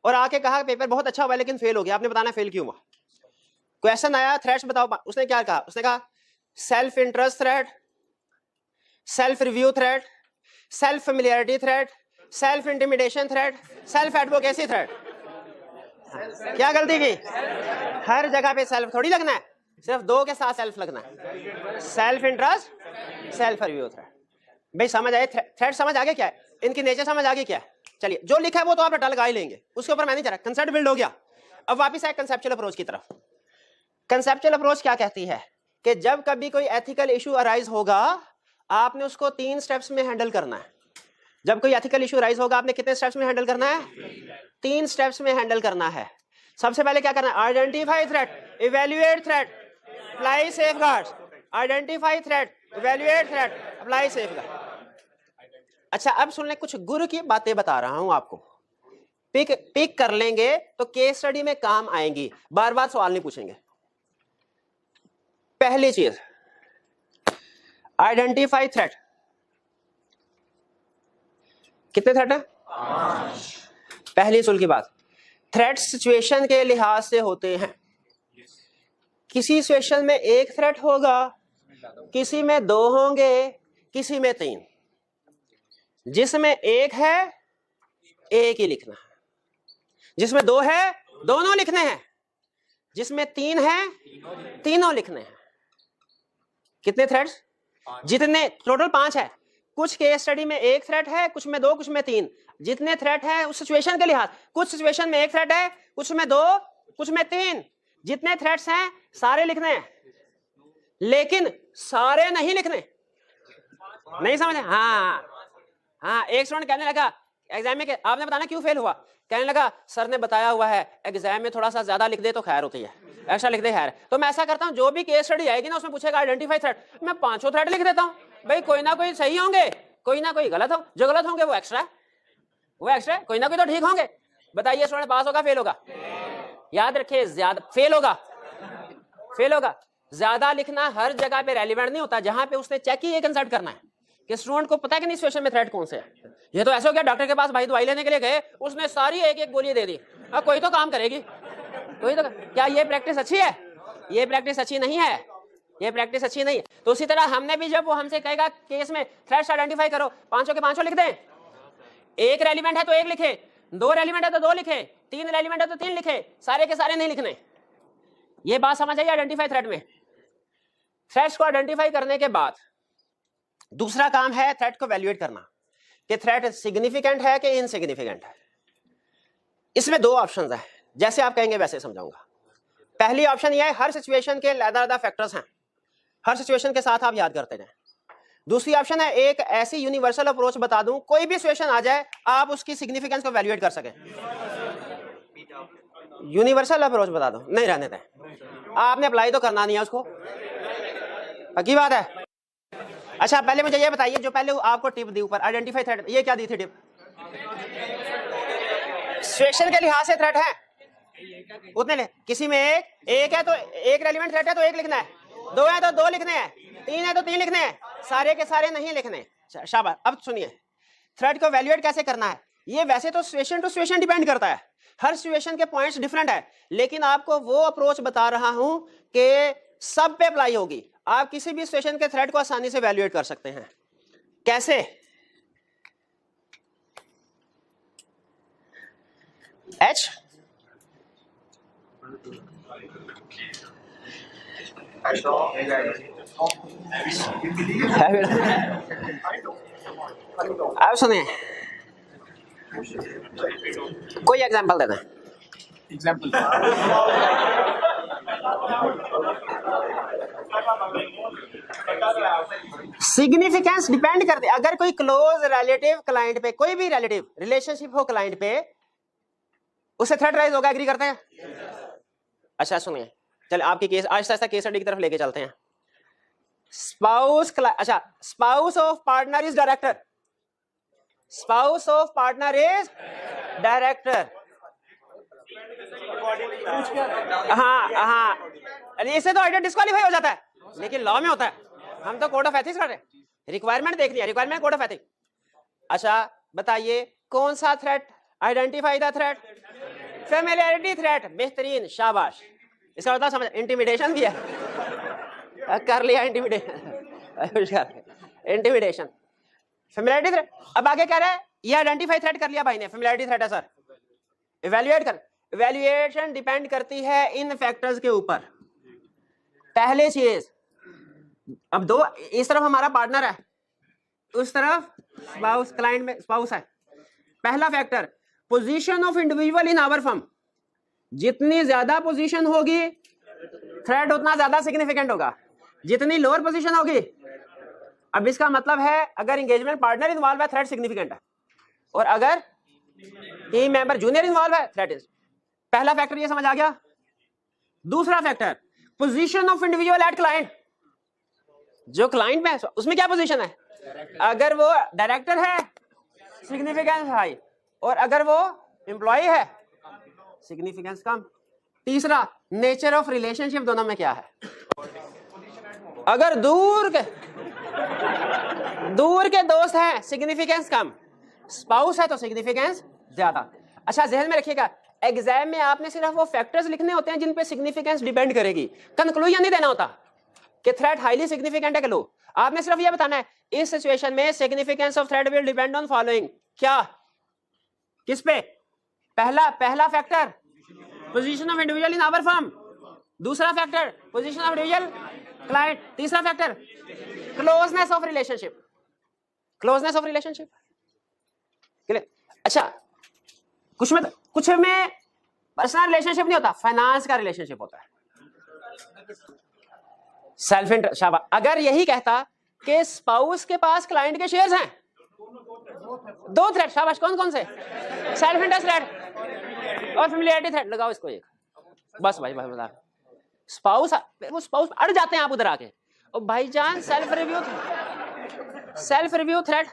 और आके कहा पेपर बहुत अच्छा हुआ लेकिन फेल हो गया, आपने बताना फेल क्यों हुआ। क्वेश्चन आया थ्रेड्स बताओ, उसने क्या कहा? उसने कहा self interest thread, self review thread, self familiarity thread, self intimidation thread, self advocacy thread. क्या गलती की? हर जगह पे सेल्फ थोड़ी लगना है, सिर्फ दो के साथ सेल्फ लगना है, self interest, self review thread. भाई समझ आए? थ्रेड समझ आगे क्या है, इनकी नेचर समझ आगे क्या है? चलिए, जो लिखा है वो तो आप रटा लगा ही लेंगे, उसके ऊपर मैं नहीं जा रहा, कंसेप्ट बिल्ड हो गया। अब वापस आए कंसेप्चुअल अप्रोच की तरफ। कंसेप्चुअल अप्रोच क्या कहती है कि जब कभी कोई एथिकल इशू अराइज होगा आपने उसको 3 स्टेप्स में हैंडल करना है। जब कोई एथिकल इशू अराइज होगा आपने कितने स्टेप्स में हैंडल करना है? 3 स्टेप्स में हैंडल करना है। सबसे पहले क्या करना है? Identify threat, evaluate threat, apply safeguards. Identify threat, evaluate threat, apply safeguard. अच्छा, अब सुन ले, कुछ गुरु की बातें बता रहा हूं आपको, पिक कर लेंगे तो केस स्टडी में काम आएंगी, बार बार सवाल नहीं पूछेंगे। पहली चीज आइडेंटिफाई थ्रेट। कितने थ्रेट है? 5। पहली सुल की बात, थ्रेट सिचुएशन के लिहाज से होते हैं। किसी सिचुएशन में एक थ्रेट होगा, किसी में 2 होंगे, किसी में 3। जिसमें एक है एक ही लिखना है, जिसमें 2 है दोनों लिखने हैं, जिसमें 3 है तीनों लिखने हैं। कितने थ्रेड्स? जितने टोटल 5 है। कुछ केस स्टडी में एक थ्रेट है, कुछ में 2, कुछ में 3। जितने थ्रेट है उस सिचुएशन के लिहाज, कुछ सिचुएशन में एक थ्रेट है, कुछ में 2, कुछ में 3। जितने थ्रेट्स हैं सारे लिखने हैं, लेकिन सारे नहीं लिखने। नहीं समझे? हाँ हाँ। एक स्टूडेंट कहने लगा एग्जाम में, आपने बताना क्यों फेल हुआ? कहने लगा सर ने बताया हुआ है एग्जाम में थोड़ा सा ज्यादा लिख दे तो खैर होती है, एक्स्ट्रा लिख दे खैर। तो मैं ऐसा करता हूँ, जो भी केस स्टडी आएगी ना उसमें पूछेगा आइडेंटिफाई थ्रेट, मैं 5 थ्रेट लिख देता हूँ। भाई कोई ना कोई सही होंगे, कोई ना कोई गलत हो, जो गलत होंगे वो एक्स्ट्रा, वो एक्स्ट्रा, कोई ना कोई तो ठीक होंगे। बताइए स्टूडेंट पास होगा फेल होगा? याद रखिए, ज्यादा फेल होगा, फेल होगा। ज्यादा लिखना हर जगह पे रेलिवेंट नहीं होता। जहां पे उसने चेक ही ये कंसेप्ट करना है कि स्टूडेंट को पता है कि नहीं सिचुएशन में थ्रेट कौन से है। ये तो ऐसा हो गया डॉक्टर के पास भाई दवाई लेने के लिए गए, उसने सारी एक गोली दे दी, अब कोई तो काम करेगी, कोई तो। क्या ये प्रैक्टिस अच्छी है? ये प्रैक्टिस अच्छी नहीं है, ये प्रैक्टिस अच्छी नहीं है। तो उसी तरह हमने भी, जब वो हमसे कहेगा केस में थ्रेट्स आइडेंटिफाई करो, 5 के 5 लिख दें। एक रेलिवेंट है तो एक लिखे, 2 रेलिवेंट है तो 2 लिखे, 3 रेलिवेंट है तो 3 लिखे, सारे के सारे नहीं लिखने। ये बात समझ आइए आइडेंटिफाई थ्रेट में। थ्रेट्स को आइडेंटिफाई करने के बाद दूसरा काम है थ्रेट को वैल्यूएट करना कि थ्रेट सिग्निफिकेंट है कि इनसिग्निफिकेंट है। इसमें 2 ऑप्शंस हैं, जैसे आप कहेंगे वैसे समझाऊंगा। पहली ऑप्शन ये है हर सिचुएशन के अलग-अलग फैक्टर्स हैं, हर सिचुएशन के साथ आप याद करते जाएं। दूसरी ऑप्शन है एक ऐसी यूनिवर्सल अप्रोच बता दूं, कोई भी सिचुएशन आ जाए आप उसकी सिग्निफिकेंस को वैल्यूएट कर सकें। यूनिवर्सल अप्रोच बता दो, नहीं रहने दें, आपने अप्लाई तो करना नहीं है उसको, पक्की बात है। अच्छा पहले मुझे ये बताइए, जो पहले आपको टिप दी ऊपर आइडेंटिफाई थ्रेट, ये क्या दी थी टिप? सिचुएशन के लिहाज से थ्रेट है उतने ले, किसी में एक है तो एक रेलिवेंट थ्रेट है तो एक लिखना है, 2 है तो 2 लिखने हैं, 3 है तो 3 लिखने हैं, सारे के सारे नहीं लिखने। शाबाश। अब सुनिए थ्रेट को वैल्यूएट कैसे करना है। ये वैसे तो सिचुएशन टू सिचुएशन डिपेंड करता है, हर सिचुएशन के पॉइंट्स डिफरेंट है, लेकिन आपको वो अप्रोच बता रहा हूं कि सब पे अप्लाई होगी। आप किसी भी सिचुएशन के थ्रेट को आसानी से वैल्यूएट कर सकते हैं। कैसे? एच अब सुनिए, कोई एग्जांपल देना है? एग्जाम्पल सिग्निफिकेंस डिपेंड करते, अगर कोई क्लोज रिलेटिव क्लाइंट पे, कोई भी रिलेटिव रिलेशनशिप हो क्लाइंट पे, उससे थ्रेट राइज होगा। एग्री करते हैं? अच्छा सुनिए, चलिए आपकी case Aahista Aahista case study की तरफ लेके चलते हैं। स्पाउस, अच्छा spouse of partner is director, spouse of partner is director. हाँ, इससे तो आइडिया डिस्क्वालीफाई हो जाता है, लेकिन लॉ में होता है। हम तो कोड ऑफ एथिक्स कर रहे हैं, रिक्वायरमेंट देख लिया, रिक्वायरमेंट कोड ऑफ एथिक्स। अच्छा बताइए कौन सा threat, identify the threat, familiarity threat, बेहतरीन, शाबाश। इसका मतलब समझ, इंटिमिडेशन भी है, कर लिया इंटिमिडेशन, इंटिमिडेशन, फेमिलियरिटी थ्रेट। अब आगे कह रहा है ये आइडेंटिफाई थ्रेट कर लिया भाई ने, फेमिलियरिटी थ्रेट है सर, इवैल्यूएट कर। इवैल्यूएशन डिपेंड करती है इन फैक्टर्स के ऊपर। पहले चीज, अब दो, इस तरफ हमारा पार्टनर है, उस तरफ स्पाउस, क्लाइंट में स्पाउस है। पहला factor, position of individual in our firm. जितनी ज्यादा पोजीशन होगी थ्रेट उतना ज्यादा सिग्निफिकेंट होगा, जितनी लोअर पोजीशन होगी। अब इसका मतलब है अगर एंगेजमेंट पार्टनर इन्वॉल्व है थ्रेट सिग्निफिकेंट है, और अगर टीम मेंबर जूनियर इन्वॉल्व है थ्रेट इज। पहला फैक्टर ये समझ आ गया। दूसरा factor, position of individual at client. जो क्लाइंट में उसमें क्या पोजीशन है, अगर वो डायरेक्टर है सिग्निफिकेंस हाई, और अगर वो एम्प्लॉय है सिग्निफिकेंस कम। तीसरा, नेचर ऑफ रिलेशनशिप दोनों में क्या है। अगर दूर के दोस्त हैं सिग्निफिकेंस कम, स्पाउस है तो सिग्निफिकेंस ज्यादा। अच्छा ध्यान में रखिएगा, एग्जाम में आपने सिर्फ वो फैक्टर्स लिखने होते हैं जिन पे सिग्निफिकेंस डिपेंड करेगी, कंक्लूजन नहीं देना होता कि थ्रेट हाईली सिग्निफिकेंट है कि लो। आपने सिर्फ ये बताना है इस सिचुएशन में significance of threat will depend on following. क्या, किस पे? पहला factor, position of individual in our firm. दूसरा factor, position of individual client. तीसरा factor, closeness of relationship, closeness of relationship. अच्छा कुछ में पर्सनल रिलेशनशिप नहीं होता, फाइनेंस का रिलेशनशिप होता है, सेल्फ इंटरेस्ट। शाबाश। अगर यही कहता कि स्पाउस के पास क्लाइंट के शेयर्स हैं, दो थ्रेट, शाबाश, कौन कौन से? सेल्फ इंटरेस्ट थ्रेट और फेमिलियरिटी थ्रेट। लगाओ इसको एक, बस भाई बता। स्पाउस, वो स्पाउस अड़ जाते हैं आप उधर आके, और भाईजान सेल्फ रिव्यू थ्रेट।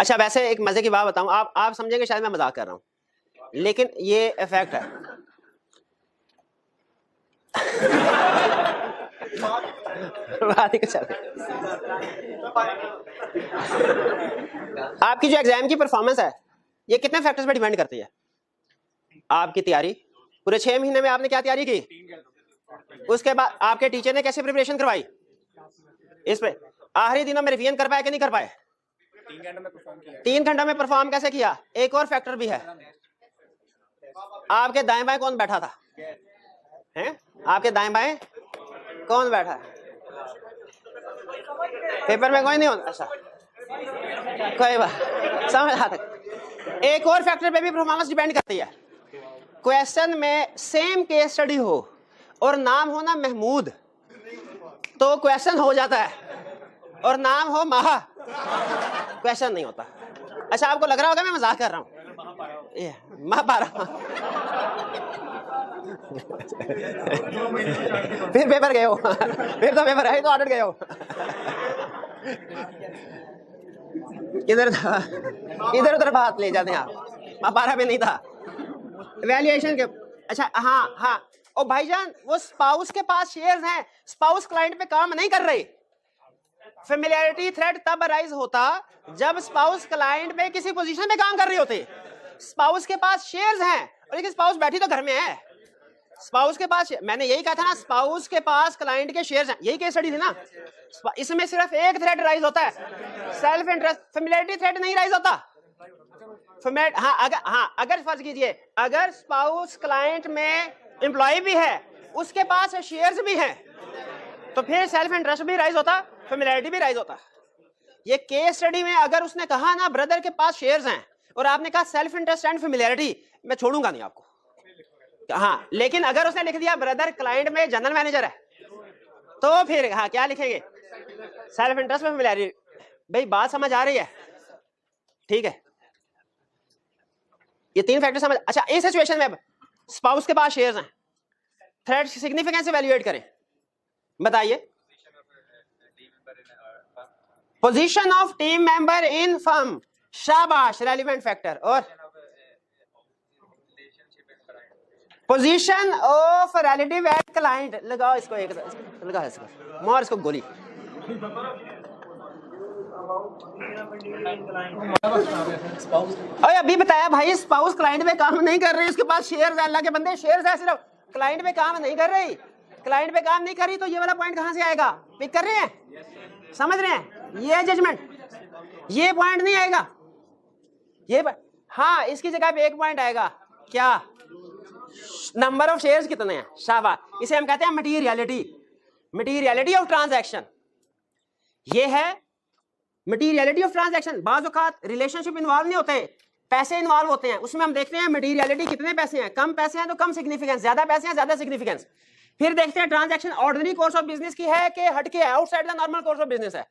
अच्छा वैसे एक मजे की बात बताऊं, आप समझेंगे शायद मैं मजाक कर रहा हूं, लेकिन ये इफेक्ट है। आपकी जो एग्जाम की परफॉर्मेंस है ये कितने फैक्टर्स पे डिपेंड करती है। आपकी तैयारी, पूरे 6 महीने में आपने क्या तैयारी की, उसके बाद आपके टीचर ने कैसे प्रिपरेशन करवाई, इस पे आखिरी दिनों में रिवीजन कर पाए कि नहीं कर पाए, 3 घंटा में परफॉर्म कैसे किया। एक और फैक्टर भी है, आपके दाएं बाएं कौन बैठा था, हैं? आपके दाएं बाएं कौन बैठा है? पेपर में कोई नहीं होता। अच्छा कोई बात, समझ आता। एक और फैक्टर पे भी परफॉर्मेंस डिपेंड करती है। क्वेश्चन में सेम केस स्टडी हो और नाम हो ना महमूद तो क्वेश्चन हो जाता है, और नाम हो महा क्वेश्चन नहीं होता। अच्छा आपको लग रहा होगा मैं मजाक कर रहा हूँ, फिर पेपर गए हो, फिर तो पेपर है तो ऑडिट गए हो। इधर उधर बात ले जाते हैं आप, महापारा में नहीं था वैल्यूएशन के। अच्छा हाँ, और भाईजान वो स्पाउस के पास शेयर्स हैं, स्पाउस क्लाइंट पे काम नहीं कर रही। फेमिलियरिटी थ्रेट तब अराइज होता जब स्पाउस क्लाइंट पे किसी पोजीशन में काम कर रही होती। स्पाउस के पास शेयर्स हैं और लेकिन स्पाउस बैठी तो घर में है। स्पाउस के पास, मैंने यही कहा था ना, स्पाउस के पास क्लाइंट के शेयर्स हैं, यही केस स्टडी थी ना। इसमें सिर्फ एक थ्रेट राइज होता है, सेल्फ इंटरेस्ट। फेमिलियरिटी थ्रेट नहीं राइज होता। अगर फर्ज कीजिए अगर स्पाउस क्लाइंट में एम्प्लॉय भी है, उसके पास शेयर्स भी हैं, तो फिर सेल्फ इंटरेस्ट भी राइज होता, फेमिलियरिटी भी राइज होता। ये केस स्टडी में अगर उसने कहा ना ब्रदर के पास शेयर्स हैं और आपने कहा सेल्फ इंटरेस्ट एंड फेमिलियरिटी, मैं छोड़ूंगा नहीं आपको। हाँ, लेकिन अगर उसने लिख दिया ब्रदर क्लाइंट में जनरल मैनेजर है, तो फिर हाँ क्या लिखेंगे, सेल्फ इंटरेस्ट में फेमिलियरिटी। भाई बात समझ आ रही है? ठीक है, ये तीन फैक्टर समझ। अच्छा, इस सिचुएशन में स्पाउस के पास शेयर्स हैं, थ्रेट सिग्निफिकेंस इवैल्यूएट करें, बताइए। Position of team member in firm, शाबाश, रेलिवेंट फैक्टर। और position of relative at client, लगाओ इसको, एक लगा इसको, मार इसको गोली। और अभी बताया भाई स्पाउस क्लाइंट पे काम नहीं कर रही, उसके पास शेयर्स है, अल्लाह के बंदे शेयर्स है, सिर्फ क्लाइंट पे काम नहीं कर रही, क्लाइंट पे काम नहीं कर रही, तो ये वाला पॉइंट कहां से आएगा? पिक कर रहे हैं, समझ रहे हैं? ये जजमेंट, ये पॉइंट नहीं आएगा, ये हाँ, इसकी जगह पे एक पॉइंट आएगा, क्या? नंबर ऑफ शेयर्स कितने हैं, शाबाश। इसे हम कहते हैं मटीरियलिटी, मटीरियलिटी ऑफ ट्रांजैक्शन। ये है मटीरियलिटी ऑफ ट्रांजैक्शन। बाज़ औक़ात रिलेशनशिप इन्वॉल्व नहीं होते, पैसे इन्वॉल्व होते हैं, उसमें हम देखते हैं मटीरियलिटी कितने पैसे हैं, कम पैसे हैं तो कम सिग्निफिकेंस, ज्यादा पैसे हैं ज्यादा सिग्निफिकेंस। फिर देखते हैं transaction ordinary course of business की है कि हटके है, outside the normal course of business है।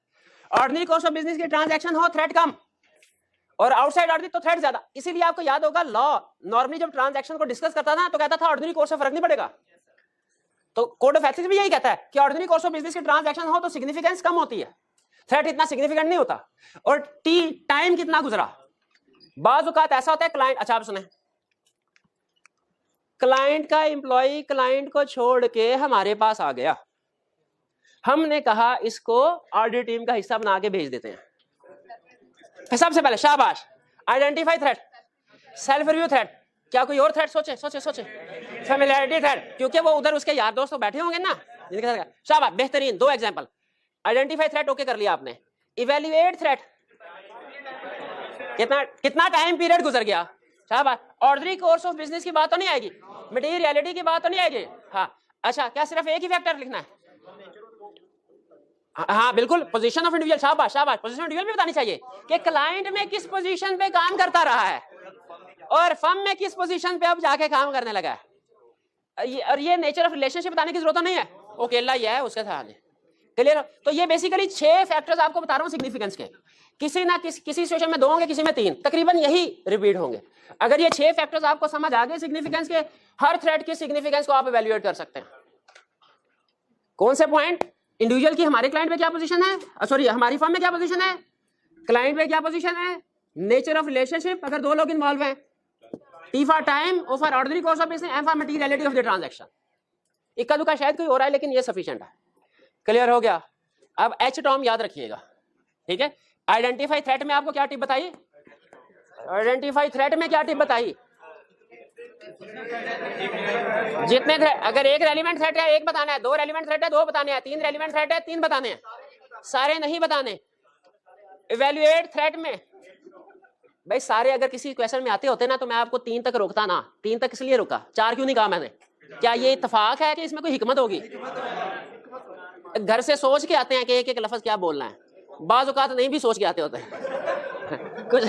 ऑर्डिनरी कोर्स ऑफ बिजनेस की ट्रांजैक्शन हो, थ्रेट कम, और आउटसाइड ऑर्डिनरी तो थ्रेट ज्यादा। इसीलिए आपको याद होगा लॉ नॉर्मली जब ट्रांजैक्शन को डिस्कस करता था तो कहता था ऑर्डिनरी कोर्स से फर्क नहीं पड़ेगा। तो कोड ऑफ एथिक्स भी यही कहता है कि ऑर्डिनरी कोर्स ऑफ बिजनेस की ट्रांजैक्शन हो तो सिग्निफिकेंस कम होती है, थ्रेट इतना सिग्निफिकेंट नहीं होता। और टाइम कितना गुजरा, बाज़ औक़ात ऐसा होता है क्लाइंट, अच्छा आप सुने, क्लाइंट का एम्प्लॉय क्लाइंट को छोड़ के हमारे पास आ गया, हमने कहा इसको ऑडिट टीम का हिस्सा बना के भेज देते हैं। सबसे पहले शाबाश, identify threat, self review threat, क्या कोई और थ्रेट सोचे सोचे सोचे, फेमिलियरिटी थ्रेट, क्योंकि वो उधर उसके यार दोस्त तो बैठे होंगे ना, शाबाश, बेहतरीन। दो एग्जांपल, आइडेंटिफाई थ्रेट ओके कर लिया आपने, इवैल्यूएट थ्रेट, कितना टाइम पीरियड गुजर गया, शाबाश। ऑर्डिनरी कोर्स ऑफ बिजनेस की बात तो नहीं आएगी, मटीरियलिटी की बात तो नहीं आएगी। हाँ अच्छा, क्या सिर्फ एक ही फैक्टर लिखना है? हाँ बिल्कुल, पोजीशन ऑफ इंडिविजुअल, शाबाश शाबाश, पोजीशन ऑफ इंडिविजुअल भी बतानी चाहिए कि क्लाइंट में किस पोजीशन पे काम करता रहा है और फर्म में किस पोजीशन पे अब जाके काम करने लगा है। और ये नेचर ऑफ रिलेशनशिप बताने की जरूरत नहीं है, वो अकेला ही है उसके साथ, क्लियर? तो ये बेसिकली 6 फैक्टर्स आपको बता रहा हूँ सिग्निफिकेंस के, किसी ना किसी सिचुएशन में 2 होंगे, किसी में 3, तकरीबन यही रिपीट होंगे। अगर ये 6 फैक्टर्स आपको समझ आ गए सिग्निफिकेंस के, हर थ्रेड की सिग्निफिकेंस को आप इवैल्यूएट कर सकते हैं। कौन से पॉइंट? इंडिविजुअल की हमारे क्लाइंट पे क्या पोजीशन है, सॉरी हमारी फर्म में क्या पोजीशन है, क्लाइंट पे क्या पोजीशन है, नेचर ऑफ रिलेशनशिप अगर 2 लोग इन्वॉल्व हैं, T for time, O for ordinary course of business, and for materiality of the transaction. इक्का दुक्का शायद कोई हो रहा है लेकिन ये सफिशिएंट है, क्लियर हो गया? अब एच टर्म याद रखिएगा, ठीक है? आइडेंटिफाई थ्रेट में आपको क्या टिप बताई, आइडेंटिफाई थ्रेट में क्या टिप बताई, जितने अगर एक रेलिवेंट थ्रेट है 1 बताना है, 2 रेलिवेंट थ्रेट है 2 बताने हैं, 3 रेलिवेंट थ्रेट है 3 बताने हैं, सारे नहीं बताने। इवैल्यूएट थ्रेट में भाई सारे अगर किसी क्वेश्चन में आते होते ना तो मैं आपको 3 तक रोकता ना, 3 तक इसलिए रोका, 4 क्यों नहीं कहा मैंने? क्या ये इत्तेफाक है कि इसमें कोई हिकमत होगी? घर से सोच के आते हैं कि एक एक लफ्ज क्या बोलना है, बाज़ औक़ात नहीं भी सोच के आते होते हैं कुछ।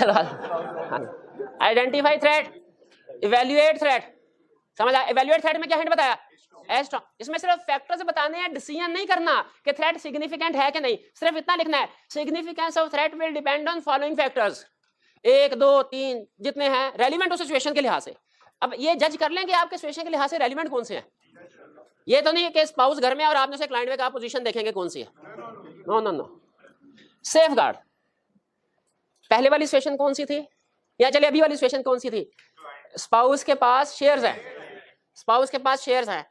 आइडेंटिफाई थ्रेट, इवैल्यूएट थ्रेट, समझ आया? इवैल्यूएट थ्रेट में क्या हिंट बताया? इसमें सिर्फ फैक्टर्स बताने हैं, डिसीजन नहीं करना कि थ्रेट सिग्निफिकेंट है कि नहीं, सिर्फ इतना लिखना है, significance of threat will depend on following factors, 1 2 3 जितने हैं रेलिवेंट उस सिचुएशन के लिहाज से। अब ये जज कर लें कि आपके सिचुएशन के लिहाज से रेलिवेंट कौन से हैं। ये तो नहीं है कि स्पाउस घर में और आपने उसे क्लाइंट में कहा पोजीशन देखेंगे कौन सी है, नो नो नो। सेफगार्ड, पहले वाली सिचुएशन कौन सी थी, या चलिए अभी वाली सिचुएशन कौन सी थी? स्पाउस के पास शेयर्स हैं, स्पाउस के पास शेयर्स हैं,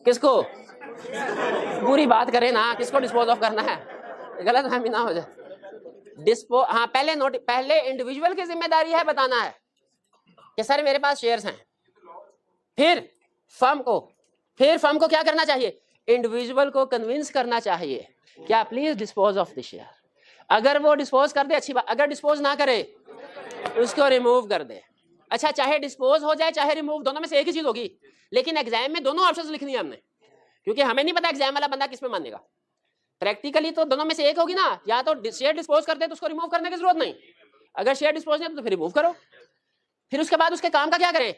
किसको पूरी बात करें ना, किसको डिस्पोज ऑफ करना है, गलत फहमी ना हो जाए। हाँ पहले इंडिविजुअल की जिम्मेदारी है बताना है कि सर मेरे पास शेयर्स हैं, फिर फर्म को क्या करना चाहिए, इंडिविजुअल को कन्विंस करना चाहिए क्या please dispose of the share. अगर वो डिस्पोज कर दे अच्छी बात, अगर डिस्पोज ना करे उसको रिमूव कर दे। अच्छा चाहे डिस्पोज हो जाए चाहे रिमूव, दोनों में से एक ही चीज होगी, लेकिन एग्जाम में दोनों ऑप्शंस लिखनी है हमने, क्योंकि हमें नहीं पता एग्जाम वाला बंदा किस में मानेगा। प्रैक्टिकली तो दोनों में से एक होगी ना, या तो शेयर डिस्पोज करते हैं तो उसको रिमूव करने की जरूरत नहीं, अगर शेयर डिस्पोज नहीं तो फिर रिमूव करो। फिर उसके बाद उसके काम का क्या करें,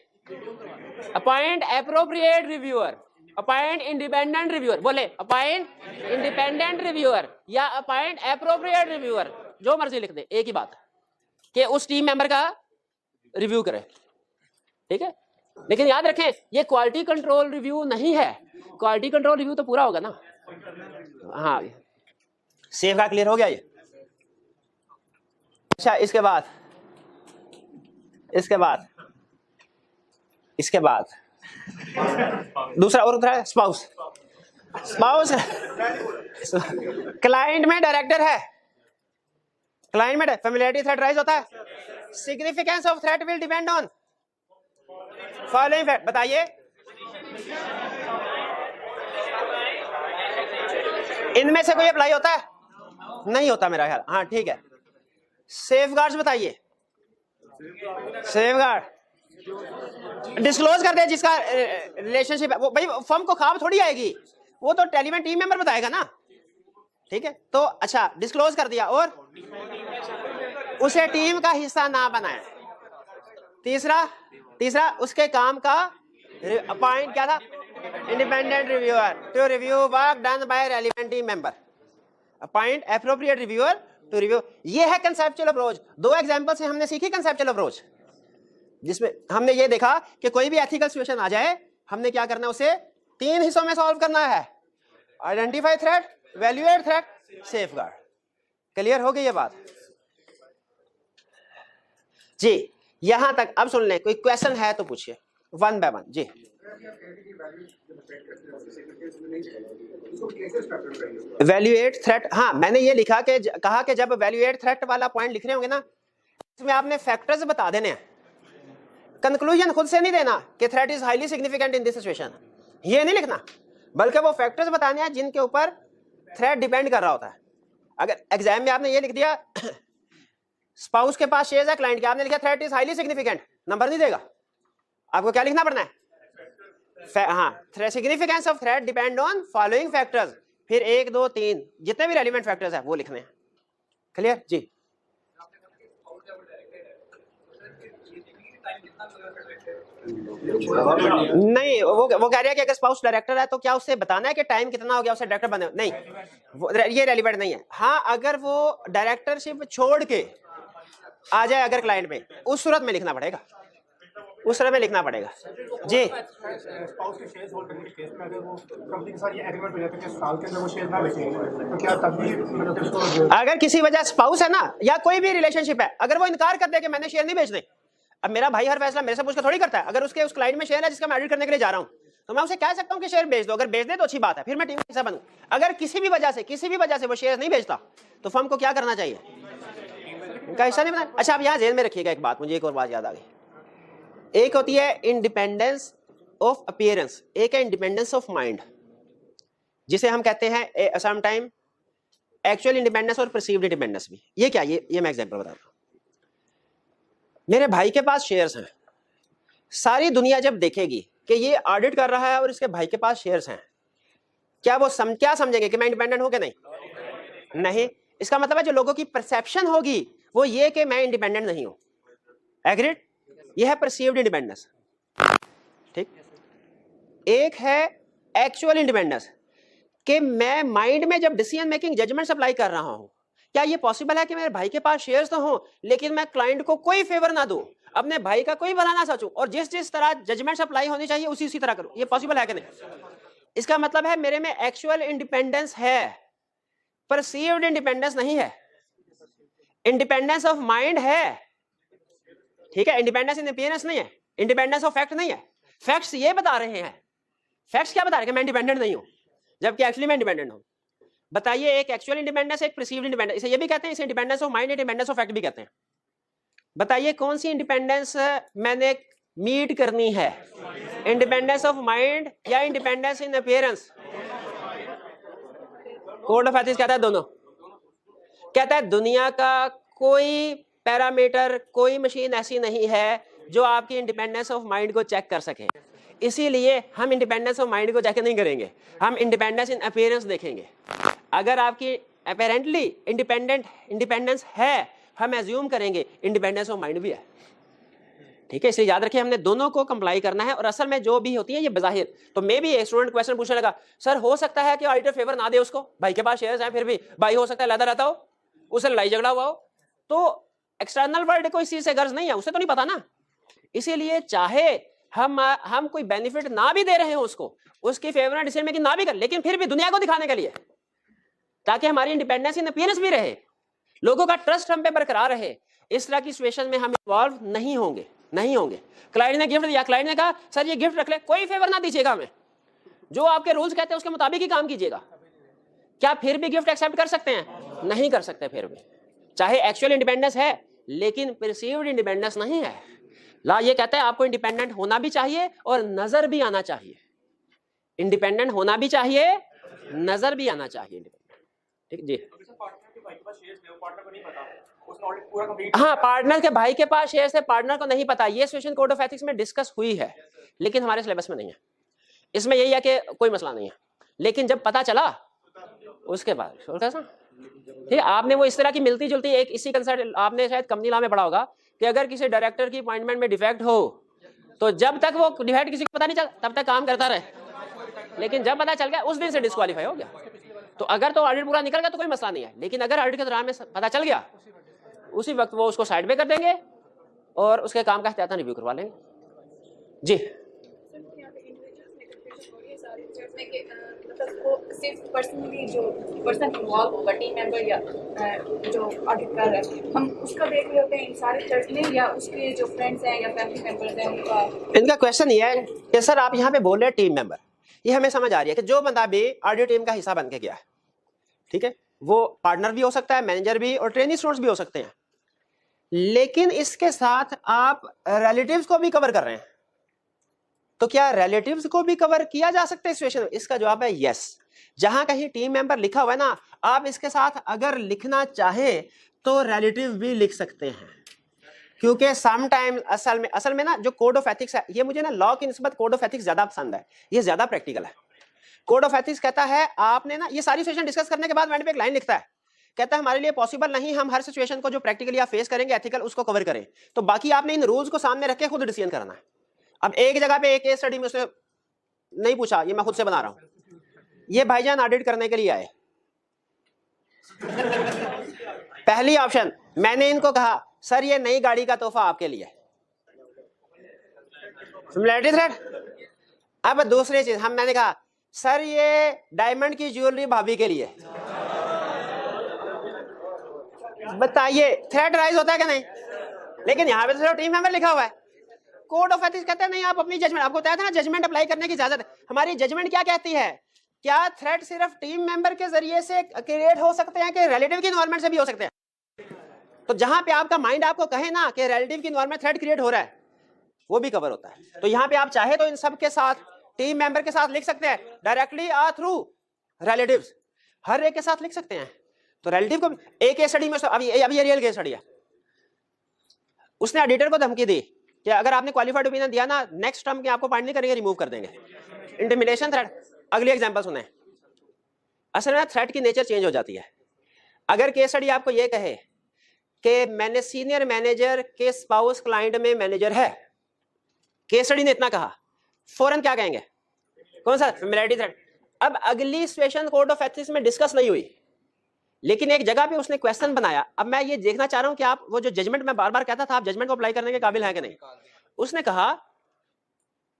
appoint appropriate reviewer, appoint independent reviewer, बोले अपॉइंट इंडिपेंडेंट रिव्यूअर या अपॉइंट एप्रोप्रिएट रिव्यूअर, जो मर्जी लिख दे, एक ही बात कि उस टीम मेंबर का रिव्यू करे, ठीक है। लेकिन याद रखें ये क्वालिटी कंट्रोल रिव्यू नहीं है, क्वालिटी कंट्रोल रिव्यू तो पूरा होगा ना। हाँ सेफ का क्लियर हो गया ये। अच्छा इसके बाद दूसरा और उधर है स्पाउस। स्पाउस क्लाइंट में डायरेक्टर है, क्लाइंट में फैमिलियरिटी थ्रेट राइज होता है। Significance of threat will depend on following fact, बताइए इनमें से कोई अप्लाई होता है, नहीं होता मेरा ख्याल। हाँ ठीक है, सेफगार्ड्स बताइए। सेफगार्ड डिस्क्लोज कर दे जिसका रिलेशनशिप है, वो भाई फर्म को खाब थोड़ी आएगी, वो तो टेलीमेंट टीम मेंबर बताएगा ना, ठीक है। तो अच्छा डिस्क्लोज कर दिया और उसे टीम का हिस्सा ना बनाए। तीसरा उसके काम का अपॉइंट क्या था, independent reviewer to review work done by relevant team member, appoint appropriate reviewer to review. ये है कंसेप्चुअल अप्रोच। दो एग्जांपल से हमने सीखी कंसेप्चुअल अप्रोच, जिसमें हमने ये देखा कि कोई भी एथिकल सिचुएशन आ जाए हमने क्या करना है, उसे 3 हिस्सों में सॉल्व करना है, identify threat, valuate threat, safeguard. Clear हो गई ये बात जी? यहां तक अब सुन लें, कोई क्वेश्चन है तो पूछिए वन बाय वन जी। वैल्यूएट थ्रेट, हाँ मैंने ये लिखा कि कहा कि जब वैल्यूएट थ्रेट वाला पॉइंट लिख रहे होंगे ना, इसमें आपने फैक्टर्स बता देने हैं, कंक्लूजन खुद से नहीं देना कि threat is highly significant in this situation, ये नहीं लिखना, बल्कि वो फैक्टर्स बताने हैं जिनके ऊपर थ्रेट डिपेंड कर रहा होता है। अगर एग्जाम में आपने ये लिख दिया स्पाउस के पास शेयर्स है क्लाइंट के, आपने लिखा threat is highly significant, number नहीं देगा। आपको क्या लिखना पड़ना है, हाँ significance of threat depend on following factors, फिर 1 2 3 जितने भी रेलिवेंट फैक्टर्स है वो लिखने हैं। क्लियर जी? नहीं, वो कह रहा है कि अगर स्पाउस डायरेक्टर है तो क्या उससे बताना है कि टाइम कितना हो गया उसे डायरेक्टर बने, नहीं ये रेलिवेंट नहीं है। हाँ अगर वो डायरेक्टरशिप छोड़ के आ जाए अगर क्लाइंट में, उस सूरत में लिखना पड़ेगा, उस तरह में लिखना पड़ेगा जी। अगर किसी वजह स्पाउस है ना या कोई भी रिलेशनशिप है, अगर वो इनकार कर दे कि मैंने शेयर नहीं बेचने, अब मेरा भाई हर फैसला मेरे से पूछकर थोड़ी करता है, अगर उसके उस क्लाइंट में शेयर है जिसका मैं ऑडिट करने के लिए जा रहा हूं तो मैं उसे कह सकता हूं कि शेयर बेच दो, अगर बेच दे तो अच्छी बात है, फिर मैं टीम का हिस्सा बनूं। अगर किसी भी वजह से वो शेयर नहीं बेचता तो फर्म को क्या करना चाहिए, उनका हिस्सा नहीं बना। अच्छा आप यहां ध्यान में रखिएगा एक बात, मुझे एक और बात याद आ गई, एक होती है इंडिपेंडेंस ऑफ अपीयरेंस, एक है इंडिपेंडेंस ऑफ माइंड, जिसे हम कहते हैं सम टाइम एक्चुअल इंडिपेंडेंस और परसीव्ड इंडिपेंडेंस भी। ये क्या, ये मैं एग्जांपल बता रहा हूं। मेरे भाई के पास शेयर्स हैं, सारी दुनिया जब देखेगी कि ये ऑडिट कर रहा है और इसके भाई के पास शेयर्स हैं, क्या वो क्या समझेंगे कि मैं इंडिपेंडेंट हूं कि नहीं? इसका मतलब है जो लोगों की परसेप्शन होगी वो ये कि मैं इंडिपेंडेंट नहीं हूं। एग्रीड? ये है परसीव्ड इंडिपेंडेंस, ठीक। एक है एक्चुअल इंडिपेंडेंस कि मैं माइंड में जब डिसीजन मेकिंग जजमेंट अप्लाई कर रहा हूं, क्या ये पॉसिबल है कि मेरे भाई के पास शेयर्स तो हों लेकिन मैं क्लाइंट को कोई फेवर ना दूं, अपने भाई का कोई भला ना सोचूं और जिस तरह जजमेंट अप्लाई होनी चाहिए उसी तरह करूं? ये पॉसिबल है कि नहीं? इसका मतलब है मेरे में एक्चुअल इंडिपेंडेंस है, परसीव्ड इंडिपेंडेंस नहीं है। इंडिपेंडेंस ऑफ माइंड है, ठीक है, इंडिपेंडेंस इन अपीयरेंस नहीं है, इंडिपेंडेंस ऑफ फैक्ट नहीं है। फैक्ट्स ये बता रहे हैं, फैक्ट्स क्या बता रहे हैं कि मैं इंडिपेंडेंट नहीं हूं जबकि एक्चुअली मैं इंडिपेंडेंट हूं। बताइए, एक एक्चुअल इंडिपेंडेंस, एक परसीव्ड इंडिपेंडेंस, इसे ये भी कहते हैं, इसे independence of mind, independence of fact भी कहते हैं। बताइए कौन सी इंडिपेंडेंस मैंने मीट करनी है, इंडिपेंडेंस ऑफ माइंड या independence in appearance? Code of ethics कहता है दोनों, कहता है दुनिया का कोई पैरामीटर, कोई मशीन ऐसी नहीं है जो आपकी इंडिपेंडेंस ऑफ माइंड को चेक कर सके, इसीलिए हम इंडिपेंडेंस ऑफ माइंड को चेक नहीं करेंगे, हम इंडिपेंडेंस इन अपीयरेंस देखेंगे। अगर आपकी अपेरेंटली इंडिपेंडेंस है, हम एज्यूम करेंगे इंडिपेंडेंस ऑफ माइंड भी है, ठीक है। इसलिए याद रखिए हमने दोनों को कंप्लाई करना है। और असल में जो भी होती है ये बज़ाहिर, तो मे भी स्टूडेंट क्वेश्चन पूछने लगा, सर हो सकता है कि ऑडिटर फेवर ना दे उसको, भाई के पास शेयर्स हैं, फिर भी भाई हो सकता है लड़ा रहता हो, उससे लड़ाई झगड़ा हुआ हो, तो एक्सटर्नल वर्ल्ड को इस चीज से गर्ज नहीं है, उसे तो नहीं पता ना। इसीलिए चाहे हम कोई बेनिफिट ना भी दे रहे हैं उसको, उसकी फेवर में डिसीजन मेकिंग ना भी कर, लेकिन फिर भी दुनिया को दिखाने के लिए, ताकि हमारी इंडिपेंडेंस इन अपीयरेंस भी रहे, लोगों का ट्रस्ट हम पे बरकरार रहे, इस तरह की सिचुएशन में हम इन्वॉल्व नहीं होंगे। क्लाइंट ने गिफ्ट दिया, क्लाइंट ने कहा सर ये गिफ्ट रख ले, कोई फेवर ना दीजिएगा हमें, जो आपके रूल्स कहते हैं उसके मुताबिक ही काम कीजिएगा। क्या फिर भी गिफ्ट एक्सेप्ट कर सकते हैं? नहीं कर सकते फिर भी, चाहे एक्चुअल इंडिपेंडेंस है लेकिन परसीव्ड इंडिपेंडेंस नहीं है। ला ये कहता है आपको इंडिपेंडेंट होना भी चाहिए और नजर भी आना चाहिए। इंडिपेंडेंट होना भी चाहिए, नजर भी आना चाहिए। ठीक जी। हाँ, पार्टनर के भाई के पास शेयर है, पार्टनर को नहीं पता, ये सिचुएशन कोड ऑफ एथिक्स में डिस्कस हुई है, लेकिन हमारे सिलेबस में नहीं है। इसमें यही है कि कोई मसला नहीं है, लेकिन जब पता चला उसके बाद ठीक है। आपने वो इस तरह की मिलती जुलती एक इसी कंसर्ट आपने शायद कंपनी लॉ में पढ़ा होगा कि अगर किसी डायरेक्टर की अपॉइंटमेंट में डिफेक्ट हो तो जब तक वो डिफेक्ट किसी को पता नहीं चला तब तक काम करता रहे, लेकिन जब पता चल गया उस दिन से डिस्क्वालीफाई हो गया। तो अगर तो ऑडिट पूरा निकल गया तो कोई मसला नहीं है, लेकिन अगर ऑडिट के दौरान में पता चल गया उसी वक्त वो उसको साइड पे कर देंगे और उसके काम का एहतियातन रिव्यू करवा लेंगे। जी सिर्फ पर्सनली जो पर्सन इन्वॉल्व होगा, टीम मेंबर या जो ऑडिट कर रहा है, हम उसका देख रहे होते हैं इन सारे चर्च में, या उसके जो फ्रेंड्स हैं या फैमिली मेंबर्स हैं उनका? इनका क्वेश्चन ये है कि सर आप यहाँ पे बोल रहे हैं टीम मेंबर, ये हमें समझ आ रही है कि जो बंदा भी ऑडिट टीम का हिस्सा बन के गया है, ठीक है, वो पार्टनर भी हो सकता है, मैनेजर भी और ट्रेनी स्टूडेंट्स भी हो सकते हैं, लेकिन इसके साथ आप रिलेटिव्स को भी कवर कर रहे हैं, तो क्या रिलेटिव्स को भी कवर किया जा सकता है सिचुएशन में? इसका जवाब है यस। जहां कहीं टीम मेंबर लिखा हुआ है ना, आप इसके साथ अगर लिखना चाहें तो रिलेटिव भी लिख सकते हैं, क्योंकि समटाइम असल में ना जो कोड ऑफ एथिक्स है, ये मुझे ना लॉ की निस्बत कोड ऑफ एथिक्स ज्यादा पसंद है, ये ज्यादा प्रैक्टिकल है। कोड ऑफ एथिक्स कहता है आपने ना ये सारी सिचुएशन डिस्कस करने के बाद मैंने पे एक लाइन लिखता है, कहता है हमारे लिए पॉसिबल नहीं हम हर सिचुएशन को जो प्रैक्टिकली आप फेस करेंगे एथिकल उसको कवर करें, तो बाकी आपने इन रूल्स को सामने रख के खुद डिसीजन करना है। अब एक जगह पे एक केस स्टडी में उसने नहीं पूछा, ये मैं खुद से बना रहा हूं, ये भाईजान ऑडिट करने के लिए आए, पहली ऑप्शन मैंने इनको कहा सर ये नई गाड़ी का तोहफा आपके लिए, सिमिलैरिटी थ्रेड। अब दूसरी चीज मैंने कहा सर ये डायमंड की ज्वेलरी भाभी के लिए, बताइए थ्रेड राइज होता है कि नहीं? लेकिन यहां पे तो टीम मेंबर लिखा हुआ है। कोड ऑफ एथिक्स कहते हैं नहीं आप अपनी जजमेंट, आपको बताया था ना जजमेंट अप्लाई करने की इजाजत है। हमारी जजमेंट क्या कहती है? क्या थ्रेड सिर्फ टीम मेंबर के जरिए से क्रिएट हो सकते हैं कि रिलेटिव की इन्वॉल्वमेंट से भी हो सकते हैं? तो जहां पे आपका माइंड आपको कहे ना कि रिलेटिव की इन्वॉल्वमेंट थ्रेड क्रिएट हो रहा है, वो भी कवर होता है। तो यहाँ पे आप चाहे तो इन सब के साथ टीम मेंबर के साथ लिख सकते हैं, डायरेक्टली और थ्रू रिलेटिव्स, हर एक के साथ लिख सकते हैं। तो रिलेटिव को एक केस स्टडी में अभी ये रियल केस स्टडी है, उसने ऑडिटर को धमकी दी कि अगर आपने क्वालिफाइड ओपिनियन दिया ना नेक्स्ट टर्म के आपको पॉइंट नहीं करेंगे, रिमूव कर देंगे। Intimidation threat. अगली एग्जांपल सुने, असल में थ्रेट की नेचर चेंज हो जाती है। अगर केस स्टडी आपको ये कहे कि मैंने सीनियर मैनेजर के स्पाउस क्लाइंट में मैनेजर है, केस स्टडी ने इतना कहा, फौरन क्या कहेंगे? कौन सा? Familiarity threat. अब अगली सिचुएशन कोड ऑफ एथिक्स में डिस्कस नहीं हुई, लेकिन एक जगह पे उसने क्वेश्चन बनाया। अब मैं ये देखना चाह रहा हूं कि आप वो जो जजमेंट मैं बार बार कहता था आप जजमेंट को अप्लाई करने के काबिल है कि नहीं। उसने कहा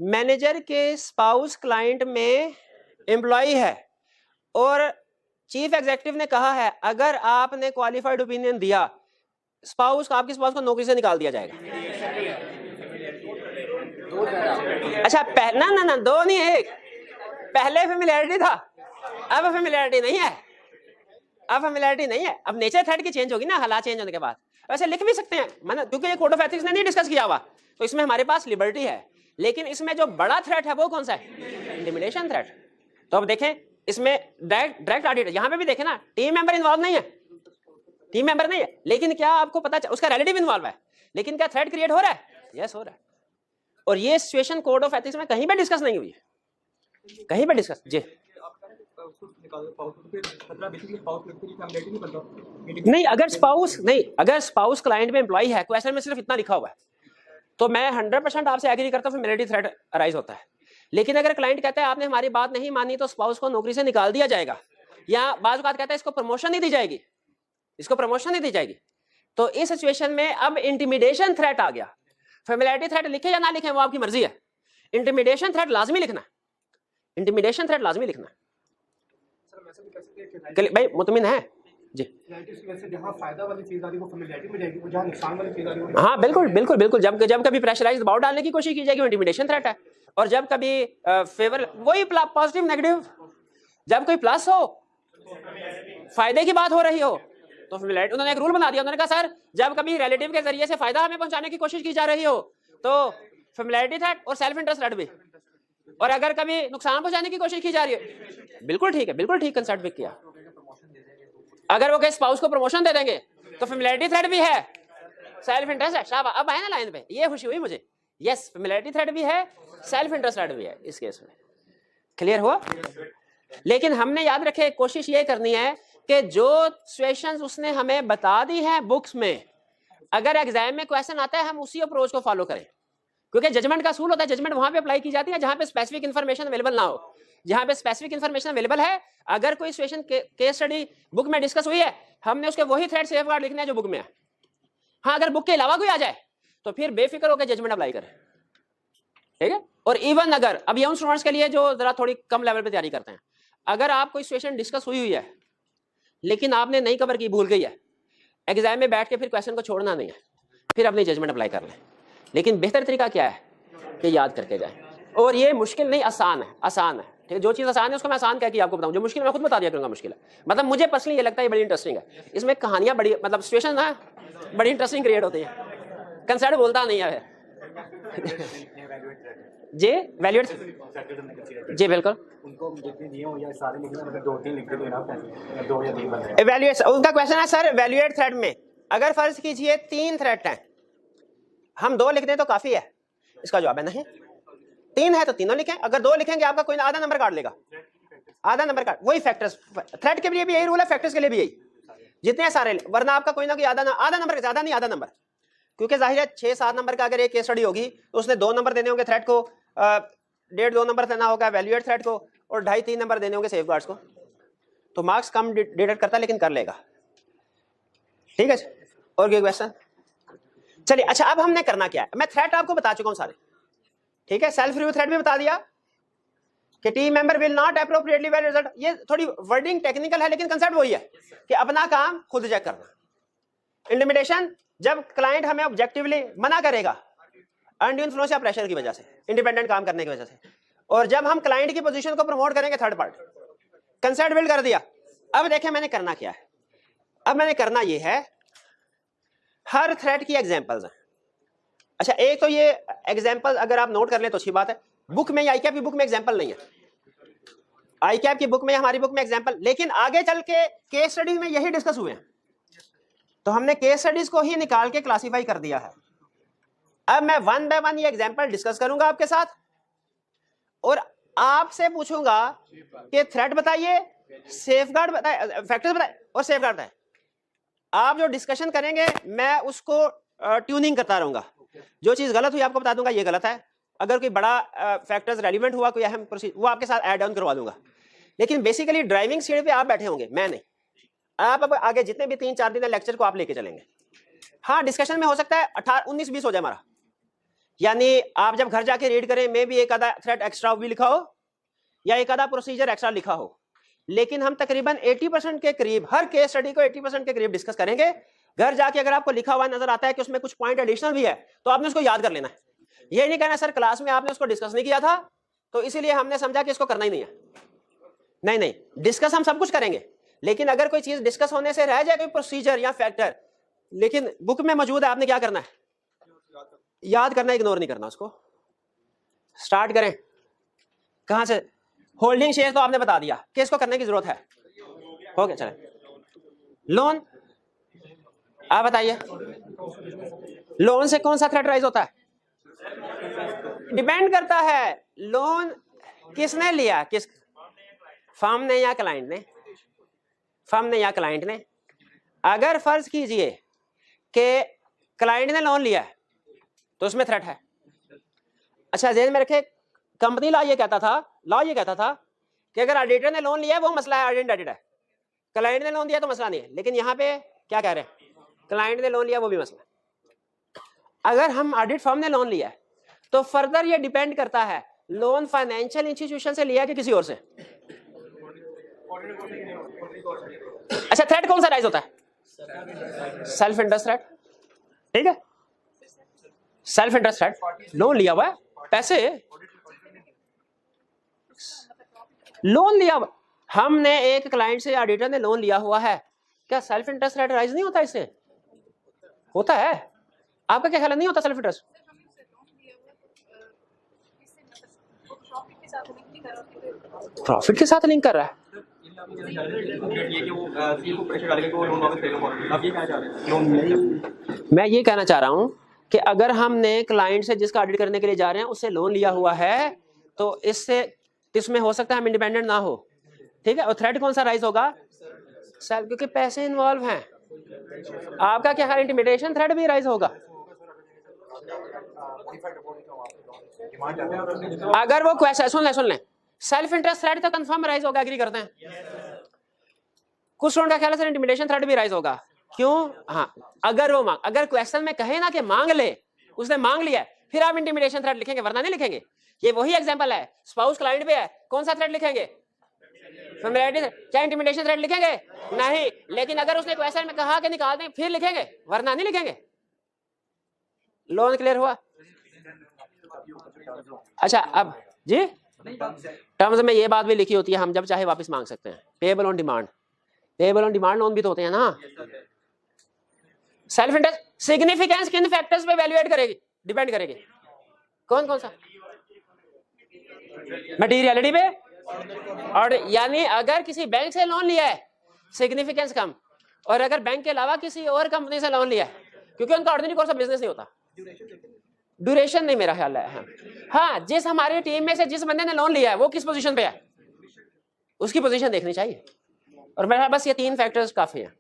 मैनेजर के स्पाउस क्लाइंट में एम्प्लॉय है और चीफ एग्जीक्यूटिव ने कहा है अगर आपने क्वालिफाइड ओपिनियन दिया स्पाउस आपके स्पाउस को नौकरी से निकाल दिया जाएगा। अच्छा ना दो नहीं एक, पहले फेमिलियरिटी था, अब फेमिलियरिटी नहीं है, अब फेमिलियरिटी नहीं है। अब नेचर थ्रेट की चेंज होगी ना हालात चेंज होने के बाद। वैसे लिख भी सकते हैं मतलब, क्योंकि ये कोड ऑफ एथिक्स ने नहीं डिस्कस किया हुआ, तो इसमें हमारे पास लिबर्टी है। लेकिन इसमें जो बड़ा थ्रेट है वो कौन सा है? Intimidation threat. तो अब देखें इसमें डायरेक्ट ऑडिट, यहां पे भी देखें ना टीम मेंबर इन्वॉल्व नहीं है, टीम मेंबर नहीं है, लेकिन क्या आपको पता उसका रिलेटिव इन्वॉल्व है, लेकिन क्या थ्रेट क्रिएट हो रहा है? यस हो रहा है। और ये सिचुएशन कोड ऑफ एथिक्स में कहीं पे डिस्कस नहीं हुई है, कहीं पे डिस्कस। जी नहीं, अगर स्पाउस क्लाइंट में एम्प्लॉय है, क्वेश्चन में सिर्फ इतना लिखा हुआ है, तो मैं 100% आपसे एग्री करता हूँ, फैमिलियरिटी थ्रेट अराइज होता है। लेकिन अगर क्लाइंट कहता है आपने हमारी बात नहीं मानी तो स्पाउस को नौकरी से निकाल दिया जाएगा, या बाज़ औक़ात कहता है इसको प्रमोशन नहीं दी जाएगी, तो इस सिचुएशन में अब इंटिमिडेशन थ्रेट आ गया। फैमिलियरिटी थ्रेट लिखे या ना लिखे वो आपकी मर्जी है, इंटिमिडेशन थ्रेट लाजमी लिखना है। भाई मुतमिन है जी? जहाँ फायदा वाली चीज आ रही है वो फैमिलियरिटी में जाएगी, जहाँ नुकसान वाली चीज आ रही है हाँ बिल्कुल। जब कभी प्रेशराइज दबाव डालने की कोशिश की जाएगी वो इंटिमिडेशन थ्रेट है, और जब कभी फेवर, वही पॉजिटिव नेगेटिव, जब कोई प्लस हो, फायदे की बात हो रही हो, तो फैमिलियरिटी, उन्होंने एक रूल बना दिया, उन्होंने कहा सर जब कभी रिलेटिव के जरिए से फायदा हमें पहुंचाने की कोशिश की जा रही हो तो फैमिलियरिटी थ्रेट और सेल्फ इंटरेस्ट थ्रेट भी, और अगर कभी नुकसान पहुंचाने की कोशिश की जा रही है, बिल्कुल ठीक कंसेप्ट भी किया। अगर वो स्पाउस को प्रमोशन दे देंगे तो फैमिलियरिटी थ्रेट भी है, सेल्फ इंटरेस्ट है। शाबाश, अब आए ना लाइन पे, ये खुशी हुई मुझे। यस, फैमिलियरिटी थ्रेट भी है, सेल्फ इंटरेस्ट थ्रेट भी है इस केस में। क्लियर हुआ? लेकिन हमने याद रखे, कोशिश ये करनी है कि जो सिचुएशंस उसने हमें बता दी हैं बुक्स में, अगर एग्जाम में क्वेश्चन आता है हम उसी अप्रोच को फॉलो करें, क्योंकि जजमेंट का असूल होता है, जजमेंट वहां पे अप्लाई की जाती है जहां पे स्पेसिफिक इन्फॉर्मेशन अवेलेबल ना हो। जहां पे स्पेसिफिक इन्फॉर्मेशन अवेलेबल है, अगर कोई सिचुएशन केस स्टडी बुक में डिस्कस हुई है, हमने उसके वही थ्रेट सेफगार्ड लिखने हैं जो बुक में है। हाँ, अगर बुक के अलावा कोई आ जाए तो फिर बेफिक्र होकर जजमेंट अप्लाई करें, ठीक है? और इवन अगर अब यंग स्टूडेंट्स के लिए जो जरा थोड़ी कम लेवल पे तैयारी करते हैं, अगर आप कोई सिचुएशन डिस्कस हुई है लेकिन आपने नहीं कवर की, भूल गई है, एग्जाम में बैठ के फिर क्वेश्चन को छोड़ना नहीं है, फिर अपनी जजमेंट अप्लाई कर लें। लेकिन बेहतर तरीका क्या है कि याद करके जाए, और ये मुश्किल नहीं, आसान है, ठीक है? जो चीज़ आसान है उसको मैं आसान कह के आपको बताऊं, जो मुश्किल मैं खुद बता दिया करूंगा मुश्किल है। मतलब मुझे पर्सनली ये लगता है बड़ी इंटरेस्टिंग है, इसमें कहानियां बड़ी, मतलब सिचुएशन ना बड़ी इंटरेस्टिंग क्रिएट होती है, कंसेप्ट बोलता नहीं है जी। वैल्यूएट जी बिल्कुल, उनको जितने दिए हो या सारे लिखना, मतलब 2-3 लिख दो ना, 2 या 3 बंदे। इवैल्यूएट, उनका क्वेश्चन है सर इवैल्यूएट थ्रेट में अगर फर्ज कीजिए 3 थ्रेट हैं, हम 2 लिख दें तो काफी है? इसका जवाब है नहीं, 3 है तो तीनों लिखें। अगर 2 लिखेंगे आपका कोई आधा नंबर काट लेगा, आधा नंबर काट। वही फैक्टर्स, थ्रेट के लिए भी यही रूल है, फैक्टर्स के लिए भी यही, जितने सारे, वरना आपका कोई ना कोई आधा नंबर, ज्यादा नहीं आधा नंबर, क्योंकि जाहिर है 6-7 नंबर का अगर एक केस स्टडी होगी तो उसने 2 नंबर देने होंगे थ्रेट को, 1.5-2 नंबर देना होगा इवैल्यूएट थ्रेट को, और 2.5-3 नंबर देने होंगे सेफगार्ड्स को। तो मार्क्स कम डिडक्ट करता लेकिन कर लेगा, ठीक है? और कोई क्वेश्चन? चलिए, अच्छा अब हमने करना क्या है, मैं थ्रेट आपको बता चुका हूं सारे, ठीक है? सेल्फ रिव्यू थ्रेट भी बता दिया कि team member will not appropriately well result. ये थोड़ी वर्डिंग टेक्निकल है लेकिन कंसेप्ट वही है कि अपना काम खुद चेक करना। इंटिमिडेशन, जब क्लाइंट हमें ऑब्जेक्टिवली मना करेगा अनड्यू इन्फ्लुएंस या प्रेशर की वजह से, इंडिपेंडेंट काम करने की वजह से, और जब हम क्लाइंट की पोजीशन को प्रमोट करेंगे थर्ड पार्टी, कंसेप्ट बिल्ड कर दिया। अब देखें मैंने करना क्या है, अब मैंने करना ये है, हर थ्रेट की एग्जांपल्स हैं। अच्छा, एक तो ये एग्जांपल अगर आप नोट कर ले तो अच्छी बात है, बुक में, आईकैप की बुक में एग्जांपल नहीं है, आईकैप की बुक में, हमारी बुक में एग्जांपल, लेकिन आगे चल के केस स्टडीज में यही डिस्कस हुए हैं, तो हमने केस स्टडीज को ही निकाल के क्लासीफाई कर दिया है। अब मैं 1 बाय 1 ये एग्जांपल डिस्कस करूंगा आपके साथ, और आपसे पूछूंगा कि थ्रेट बताइए, सेफगार्ड बताइए, फैक्टर्स बताइए और सेफगार्ड बताइए। आप जो डिस्कशन करेंगे मैं उसको ट्यूनिंग करता रहूंगा, जो चीज गलत हुई आपको बता दूंगा ये गलत है, अगर कोई बड़ा फैक्टर्स रेलिवेंट हुआ, कोई अहम वो आपके साथ ऐड ऑन करवा दूंगा। लेकिन बेसिकली ड्राइविंग सीट पे आप बैठे होंगे, मैं नहीं। आप अब आगे जितने भी 3-4 दिन लेक्चर को आप लेके चलेंगे। हाँ, डिस्कशन में हो सकता है 18-19-20 हो जाए हमारा, यानी आप जब घर जाके रीड करें में भी एक आधा थ्रेट एक्स्ट्रा भी लिखा हो या एक आधा प्रोसीजर एक्स्ट्रा लिखा हो, लेकिन हम तकरीबन 80% के करीब, हर केस स्टडी को 80% के करीब डिस्कस करेंगे। घर जाके अगर आपको लिखा हुआ नजर आता है कि उसमें कुछ पॉइंट एडिशनल भी है तो आपने उसको याद कर लेना है। ये नहीं कहना सर क्लास में आपने उसको डिस्कस नहीं किया था तो इसीलिए हमने समझा कि इसको करना ही नहीं है। नहीं, डिस्कस हम सब कुछ करेंगे, लेकिन अगर कोई चीज डिस्कस होने से रह जाए, कोई प्रोसीजर या फैक्टर, लेकिन बुक में मौजूद है, आपने क्या करना है, याद करना, इग्नोर नहीं करना उसको। स्टार्ट करें कहां से? होल्डिंग शेयर तो आपने बता दिया कि इसको करने की जरूरत है, हो गया। चले, लोन आप बताइए, लोन से कौन सा थ्रेट राइज होता है? डिपेंड करता है लोन किसने लिया, किस फर्म ने या क्लाइंट ने, फर्म ने या क्लाइंट ने, अगर फर्ज कीजिए कि क्लाइंट ने लोन लिया है तो उसमें थ्रेट है। अच्छा ज़हन में रखे, कंपनी लॉ ये कहता था कि अगर ऑडिटर ने लोन लिया है वो मसला है, ऑडिट है, क्लाइंट ने लोन दिया तो मसला नहीं है। लेकिन यहाँ पे क्या कह रहे हैं, क्लाइंट ने लोन लिया वो भी मसला है। अगर हम ऑडिट फर्म ने लोन लिया है तो फर्दर ये डिपेंड करता है लोन फाइनेंशियल इंस्टीट्यूशन से लिया कि किसी और से। अच्छा थ्रेट कौन सा राइज होता है, सेल्फ इंटरेस्ट थ्रेट, ठीक है, सेल्फ इंटरेस्ट थ्रेट, लोन लिया हुआ है, पैसे लोन लिया हुआ, हमने एक क्लाइंट से, ऑडिटर ने लोन लिया हुआ है, क्या सेल्फ इंटरेस्ट रेट राइज नहीं होता इससे? होता है। आपका क्या ख्याल है, नहीं होता सेल्फ इंटरेस्ट? प्रॉफिट के साथ लिंक कर रहा है। मैं ये कहना चाह रहा हूं कि अगर हमने क्लाइंट से जिसका ऑडिट करने के लिए जा रहे हैं उससे लोन लिया हुआ है तो इसमें हो सकता है हम इंडिपेंडेंट ना हो, ठीक है। और थ्रेट कौन सा राइज होगा, सेल्फ, क्योंकि पैसे इन्वॉल्व हैं। आपका क्या ख्याल, इंटिमिडेशन थ्रेट भी राइज होगा? अगर वो क्वेश्चन सुन लें, सेल्फ इंटरेस्ट थ्रेट तो कंफर्म राइज होगा, एग्री करते हैं। कुछ स्टूडेंट का ख्याल है सर इंटिमिडेशन थ्रेट भी राइज होगा, क्यों? हाँ, अगर क्वेश्चन में कहे ना कि मांग ले, उसने मांग लिया फिर आप इंटिमिडेशन थ्रेट लिखेंगे, वरना नहीं लिखेंगे। ये वही एग्जांपल है, स्पाउस क्लाइंट पे है, कौन सा थ्रेट लिखेंगे, क्या इंटिमिडेशन थ्रेट लिखेंगे? नहीं। लेकिन अगर उसने क्वेश्चन में कहा कि निकाल दें फिर लिखेंगे, वरना नहीं लिखेंगे। लोन क्लियर हुआ? अच्छा अब जी, टर्म्स में ये बात भी लिखी होती है, हम जब चाहे वापस मांग सकते हैं। Payable on demand, payable on demand loan भी तो होते हैं ना। सेल्फ इंटरेस्ट सिग्निफिकेंस किन फैक्टर्स पे वैल्यूएट करेगी, डिपेंड करेगी? कौन सा? मटेरियलिटी पे, और यानी अगर किसी बैंक से लोन लिया है सिग्निफिकेंस कम, और अगर बैंक के अलावा किसी और कंपनी से लोन लिया है, क्योंकि उनका ऑर्डिनरी कोर्स ऑफ बिजनेस नहीं होता, ड्यूरेशन नहीं मेरा ख्याल है। हाँ, जिस हमारी टीम में से जिस बंदे ने लोन लिया है वो किस पोजीशन पे है, उसकी पोजीशन देखनी चाहिए। और मेरा बस ये 3 फैक्टर्स काफी हैं।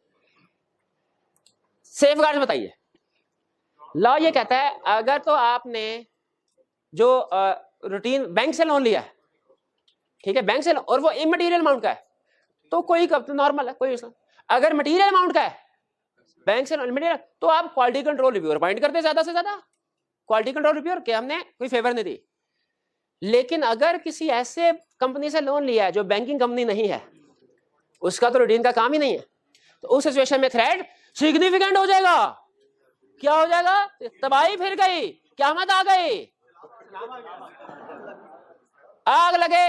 सेफगार्ड्स बताइए। लॉ ये कहता है अगर तो आपने जो रूटीन बैंक से लोन लिया है, ठीक है, बैंक से लोन, और वो इमटेरियल अमाउंट का है तो कोई नॉर्मल है, कोई इसमें। अगर मटेरियल अमाउंट का है बैंक से लोन मटेरियल, तो आप क्वालिटी कंट्रोल रिव्यूअर अपॉइंट करते ज्यादा से ज्यादा, क्वालिटी कंट्रोल रिव्यूअर के हमने कोई फेवर नहीं दी। लेकिन अगर किसी ऐसे कंपनी से लोन लिया है जो बैंकिंग कंपनी नहीं है, उसका तो रूटीन का काम ही नहीं है, तो उस सिचुएशन में थ्रेट सिग्निफिकेंट हो जाएगा। क्या हो जाएगा? तबाही फिर गई, क़यामत आ गई, आग लगे।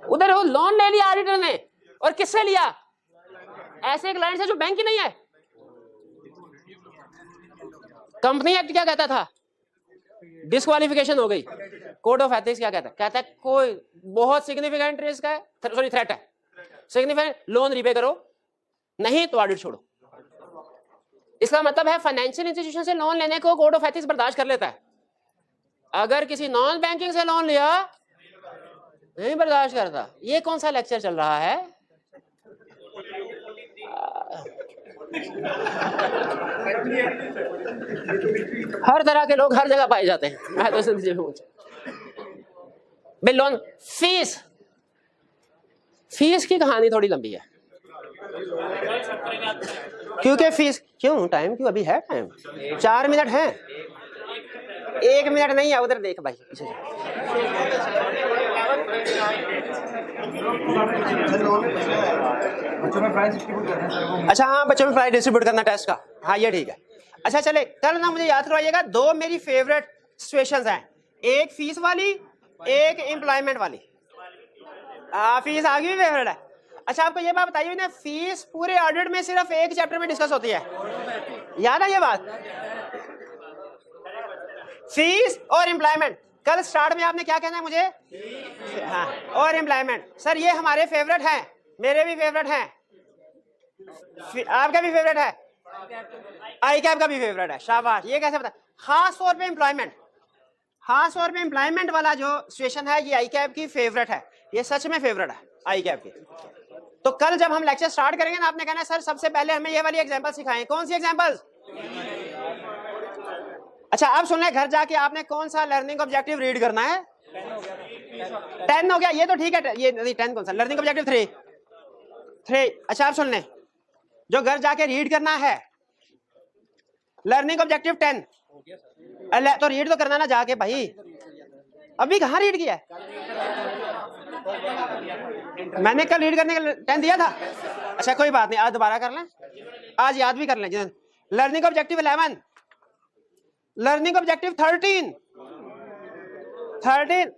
उधर वो लोन ले लिया ऑडिटर ने, और किससे लिया? ऐसे क्लाइंट से जो बैंक ही नहीं है। कंपनी एक्ट क्या कहता था? डिस्क्वालिफिकेशन हो गई। कोड ऑफ एथिक्स क्या कहता है? कहता है कोई बहुत सिग्निफिकेंट रिस्क है, सॉरी थ्रेट है, सिग्निफिकेंट, लोन रीपे करो, नहीं तो ऑडिट छोड़ो। इसका मतलब है फाइनेंशियल इंस्टीट्यूशन से लोन लेने को कोड ऑफ एथिक्स बर्दाश्त कर लेता है। अगर किसी नॉन बैंकिंग से लोन लिया नहीं बर्दाश्त करता। ये कौन सा लेक्चर चल रहा है? हर तरह के लोग हर जगह पाए जाते हैं। मैं तो भाई लोन फीस की कहानी थोड़ी लंबी है, क्योंकि फीस क्यों, टाइम क्यों, अभी है टाइम, 4 मिनट है, 1 मिनट नहीं है। उधर देख भाई, अच्छा हाँ, बच्चों में प्राइस डिस्ट्रीब्यूट करना टेस्ट का, हाँ ये ठीक है। अच्छा चले, कल ना मुझे याद करवाइएगा, 2 मेरी फेवरेट सिचुएशंस हैं, एक फीस वाली, एक एम्प्लॉयमेंट वाली। फीस आगे भी फेवरेट है। अच्छा आपको ये बात बताइए ना, फीस पूरे ऑडिट में सिर्फ एक चैप्टर में डिस्कस होती है, याद है ये बात? फीस और एम्प्लॉयमेंट। कल स्टार्ट में आपने क्या कहना है मुझे? हाँ, और एम्प्लॉयमेंट। सर ये हमारे फेवरेट हैं, मेरे भी फेवरेट हैं, आपका भी फेवरेट है, आई कैप का भी फेवरेट है। शाबाश। ये कैसे पता? खास तौर पे एम्प्लॉयमेंट, खास तौर पे एम्प्लॉयमेंट वाला जो सिचुएशन है ये आई कैप की फेवरेट है, ये सच में फेवरेट है आई कैप की। तो कल जब हम लेक्चर स्टार्ट करेंगे ना, आपने कहना है सर सबसे पहले हमें ये वाली एग्जांपल सिखाएं। कौन सी एग्जांपल्स? अच्छा अब सुन ले, घर जाके आपने कौन सा लर्निंग ऑब्जेक्टिव रीड करना है? 10 हो गया, ये तो ठीक है। ये नहीं 10 कौन सा? Learning objective 3। अच्छा आप सुन ले, जो घर जाके रीड करना है लर्निंग ऑब्जेक्टिव 10, तो रीड तो करना ना जाके भाई। अभी कहाँ रीड किया है? मैंने कल रीड करने का 10 दिया था। अच्छा कोई बात नहीं, आज दोबारा कर लें, आज याद भी कर लें। लर्निंग ऑब्जेक्टिव 11, लर्निंग ऑब्जेक्टिव 13,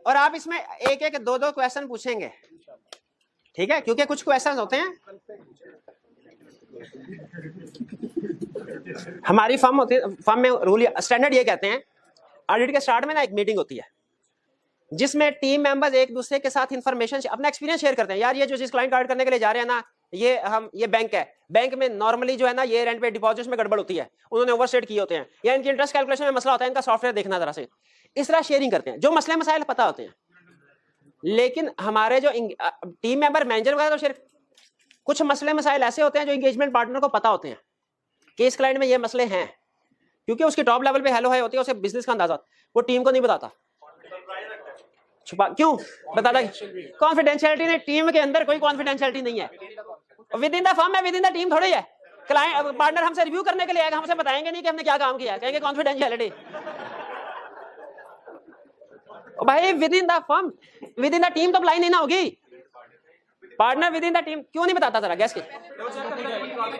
और आप इसमें एक एक दो दो क्वेश्चन पूछेंगे, ठीक है? क्योंकि कुछ क्वेश्चन होते हैं हमारी फर्म होती है, फर्म में रूल स्टैंडर्ड ये कहते हैं, ऑडिट के स्टार्ट में ना एक मीटिंग होती है जिसमें टीम मेंबर्स एक दूसरे के साथ इंफॉर्मेशन अपना एक्सपीरियंस शेयर करते हैं। यार ये जो जिस क्लाइंट कार्ड करने के लिए जा रहे हैं ना, ये बैंक है, बैंक में नॉर्मली जो है ना ये रेंट पे डिपॉजिट्स में गड़बड़ होती है, उन्होंने ओवरस्टेट किए होते हैं, या इनकी इंटरेस्ट कैलकुलेशन में मसला होता है, इनका सॉफ्टवेयर देखना जरा से। इस तरह शेयरिंग करते हैं, जो मसले मसाइल पता होते हैं। लेकिन हमारे जो टीम मेंबर मैनेजर वगैरह तो शेयर, कुछ मसले मसाइल ऐसे होते हैं जो एंगेजमेंट पार्टनर को पता होते हैं कि इस क्लाइंट में ये मसले हैं, क्योंकि उसकी टॉप लेवल पे हेलो हाई होती है, उसे बिजनेस का अंदाजा, वो टीम को नहीं बताता, छुपा क्यों बताता? कॉन्फिडेंशियलिटी नहीं, टीम के अंदर कोई कॉन्फिडेंशियलिटी नहीं है। विद इन द फर्म है, विद इन द टीम थोड़ी है। क्लाइंट पार्टनर हमसे रिव्यू करने के लिए आएगा, हमसे बताएंगे नहीं कि हमने क्या काम किया, कहेंगे कॉन्फिडेंशियलिटी। भाई with in the firm, with in the team तो अप्लाई नहीं ना होगी। Partner with in the team क्यों नहीं बताता? जरा गैस की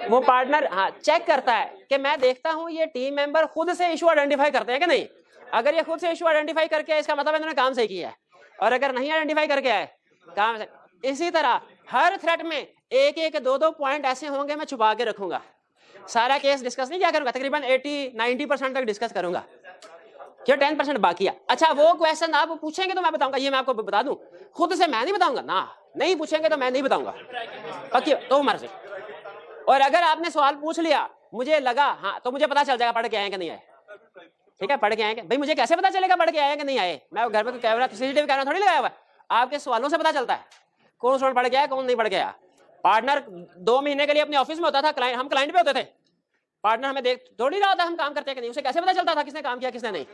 वो पार्टनर हाँ चेक करता है कि मैं देखता हूं ये टीम मेंबर खुद से इशू आइडेंटिफाई करते हैं कि नहीं। अगर ये खुद से इशू आइडेंटिफाई करके आए, इसका मतलब इन्होंने काम सही किया है, और अगर नहीं आइडेंटिफाई करके आए काम से। इसी तरह हर थ्रेट में एक एक दो दो पॉइंट ऐसे होंगे, मैं छुपा के रखूंगा। सारा केस डिस्कस नहीं किया करूंगा, तकरीबन 80-90% तक डिस्कस करूंगा, क्यों 10% बाकी है। अच्छा वो क्वेश्चन आप पूछेंगे तो मैं बताऊंगा, ये मैं आपको बता दूं, खुद से मैं नहीं बताऊंगा ना, नहीं पूछेंगे तो मैं नहीं बताऊंगा पक्की तो उम्र से। और अगर आपने सवाल पूछ लिया, मुझे लगा हाँ, तो मुझे पता चल जाएगा पढ़ के आए कि नहीं आए। ठीक है, पढ़ के आए भाई, मुझे कैसे पता चलेगा पढ़ के आए कि नहीं आए? मैं घर में कैमरा सीसीटीवी कैमरा थोड़ी लगाया हुआ है, आपके सवालों से पता चलता है कौन स्टूडेंट पढ़ के आया, कौन नहीं पढ़ के आया। पार्टनर 2 महीने के लिए अपने ऑफिस में होता था, क्लाइंट हम क्लाइंट पे होते थे, पार्टनर हमें देख थोड़ी रहा था हम काम करते हैं कि नहीं, उसे कैसे पता चलता था किसने काम किया किसने नहीं।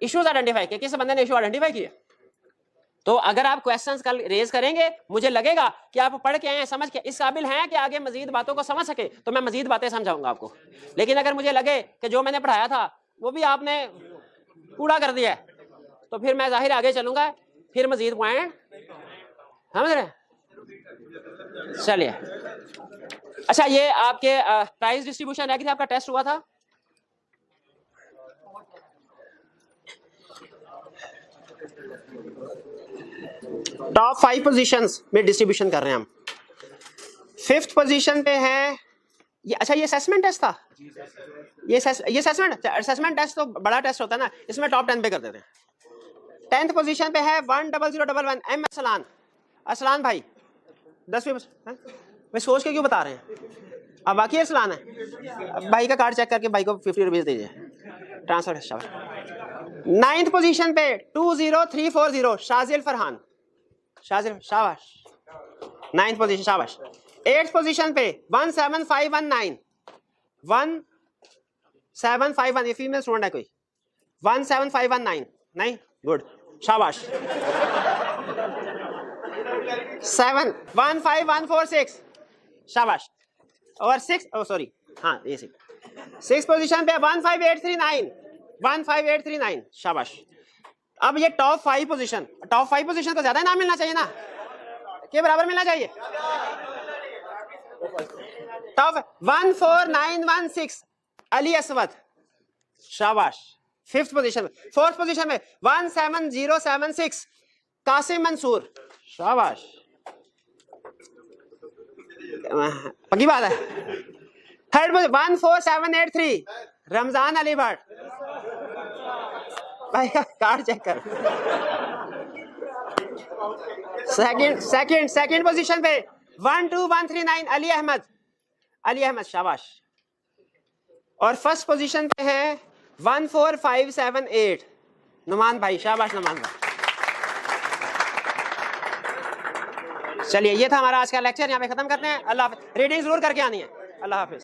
इश्यूज आइडेंटिफाई किए, किस बंदे ने इशू आइडेंटिफाई किए। तो अगर आप क्वेश्चंस कल रेज करेंगे, मुझे लगेगा कि आप पढ़ के आए हैं, समझ के इस काबिल हैं कि आगे मजीद बातों को समझ सके, तो मैं मजीद बातें समझाऊंगा आपको। लेकिन अगर मुझे लगे कि जो मैंने पढ़ाया था वो भी आपने पूरा कर दिया है, तो फिर मैं जाहिर आगे चलूंगा, फिर मजीद पॉइंट समझ रहे हैं। चलिए अच्छा, ये आपके प्राइस डिस्ट्रीब्यूशन रह गई थी, आपका टेस्ट हुआ था। टॉप 5 पोजीशंस में डिस्ट्रीब्यूशन कर रहे हैं हम। 5th पोजीशन पे है ये। अच्छा ये असेसमेंट टेस्ट था, ये असेसमेंट टेस्ट तो बड़ा टेस्ट होता है ना, इसमें टॉप 10 पे कर देते हैं। 10th पोजीशन पे है 10011 एम असलान भाई 10वीं मैं सोच के क्यों बता रहे हैं, अब बाकी असलान है। भाई का कार्ड चेक करके भाई को 50 रुपीज दीजिए ट्रांसफर। 9th पोजीशन पे 20340 शाजिल फरहान, शाजिल शाबाश 9th पोजीशन शाबाश। 8th पोजीशन पे 17519 17519 ये फीमेल स्टूडेंट है कोई, 17519 नहीं गुड शाबाश। 15146 शाबाश। और 6 सॉरी हाँ ये 6 पोजीशन पे 15839 शाबाश। अब ये टॉप 5 पोजीशन, टॉप 5 पोजीशन को ज्यादा नाम मिलना चाहिए ना, के बराबर मिलना चाहिए। टॉप 14916 अली असवद शाबाश 5th पोजीशन। 4th पोजीशन में 17076 कासिम मंसूर शाबाश, पक्की बात है। 3rd पोजीशन 14783 रमजान अली भट्ट, भाई का कार्ड चेक कर। सेकंड पोजीशन पे 12139 अली अहमद शाबाश। और 1st पोजीशन पे है 14578 नुमान भाई, शाबाश नुमान भाई। चलिए, ये था हमारा आज का लेक्चर, यहाँ पे खत्म करते हैं। अल्लाह हाफिज। रीडिंग जरूर करके आनी है। अल्लाह हाफिज।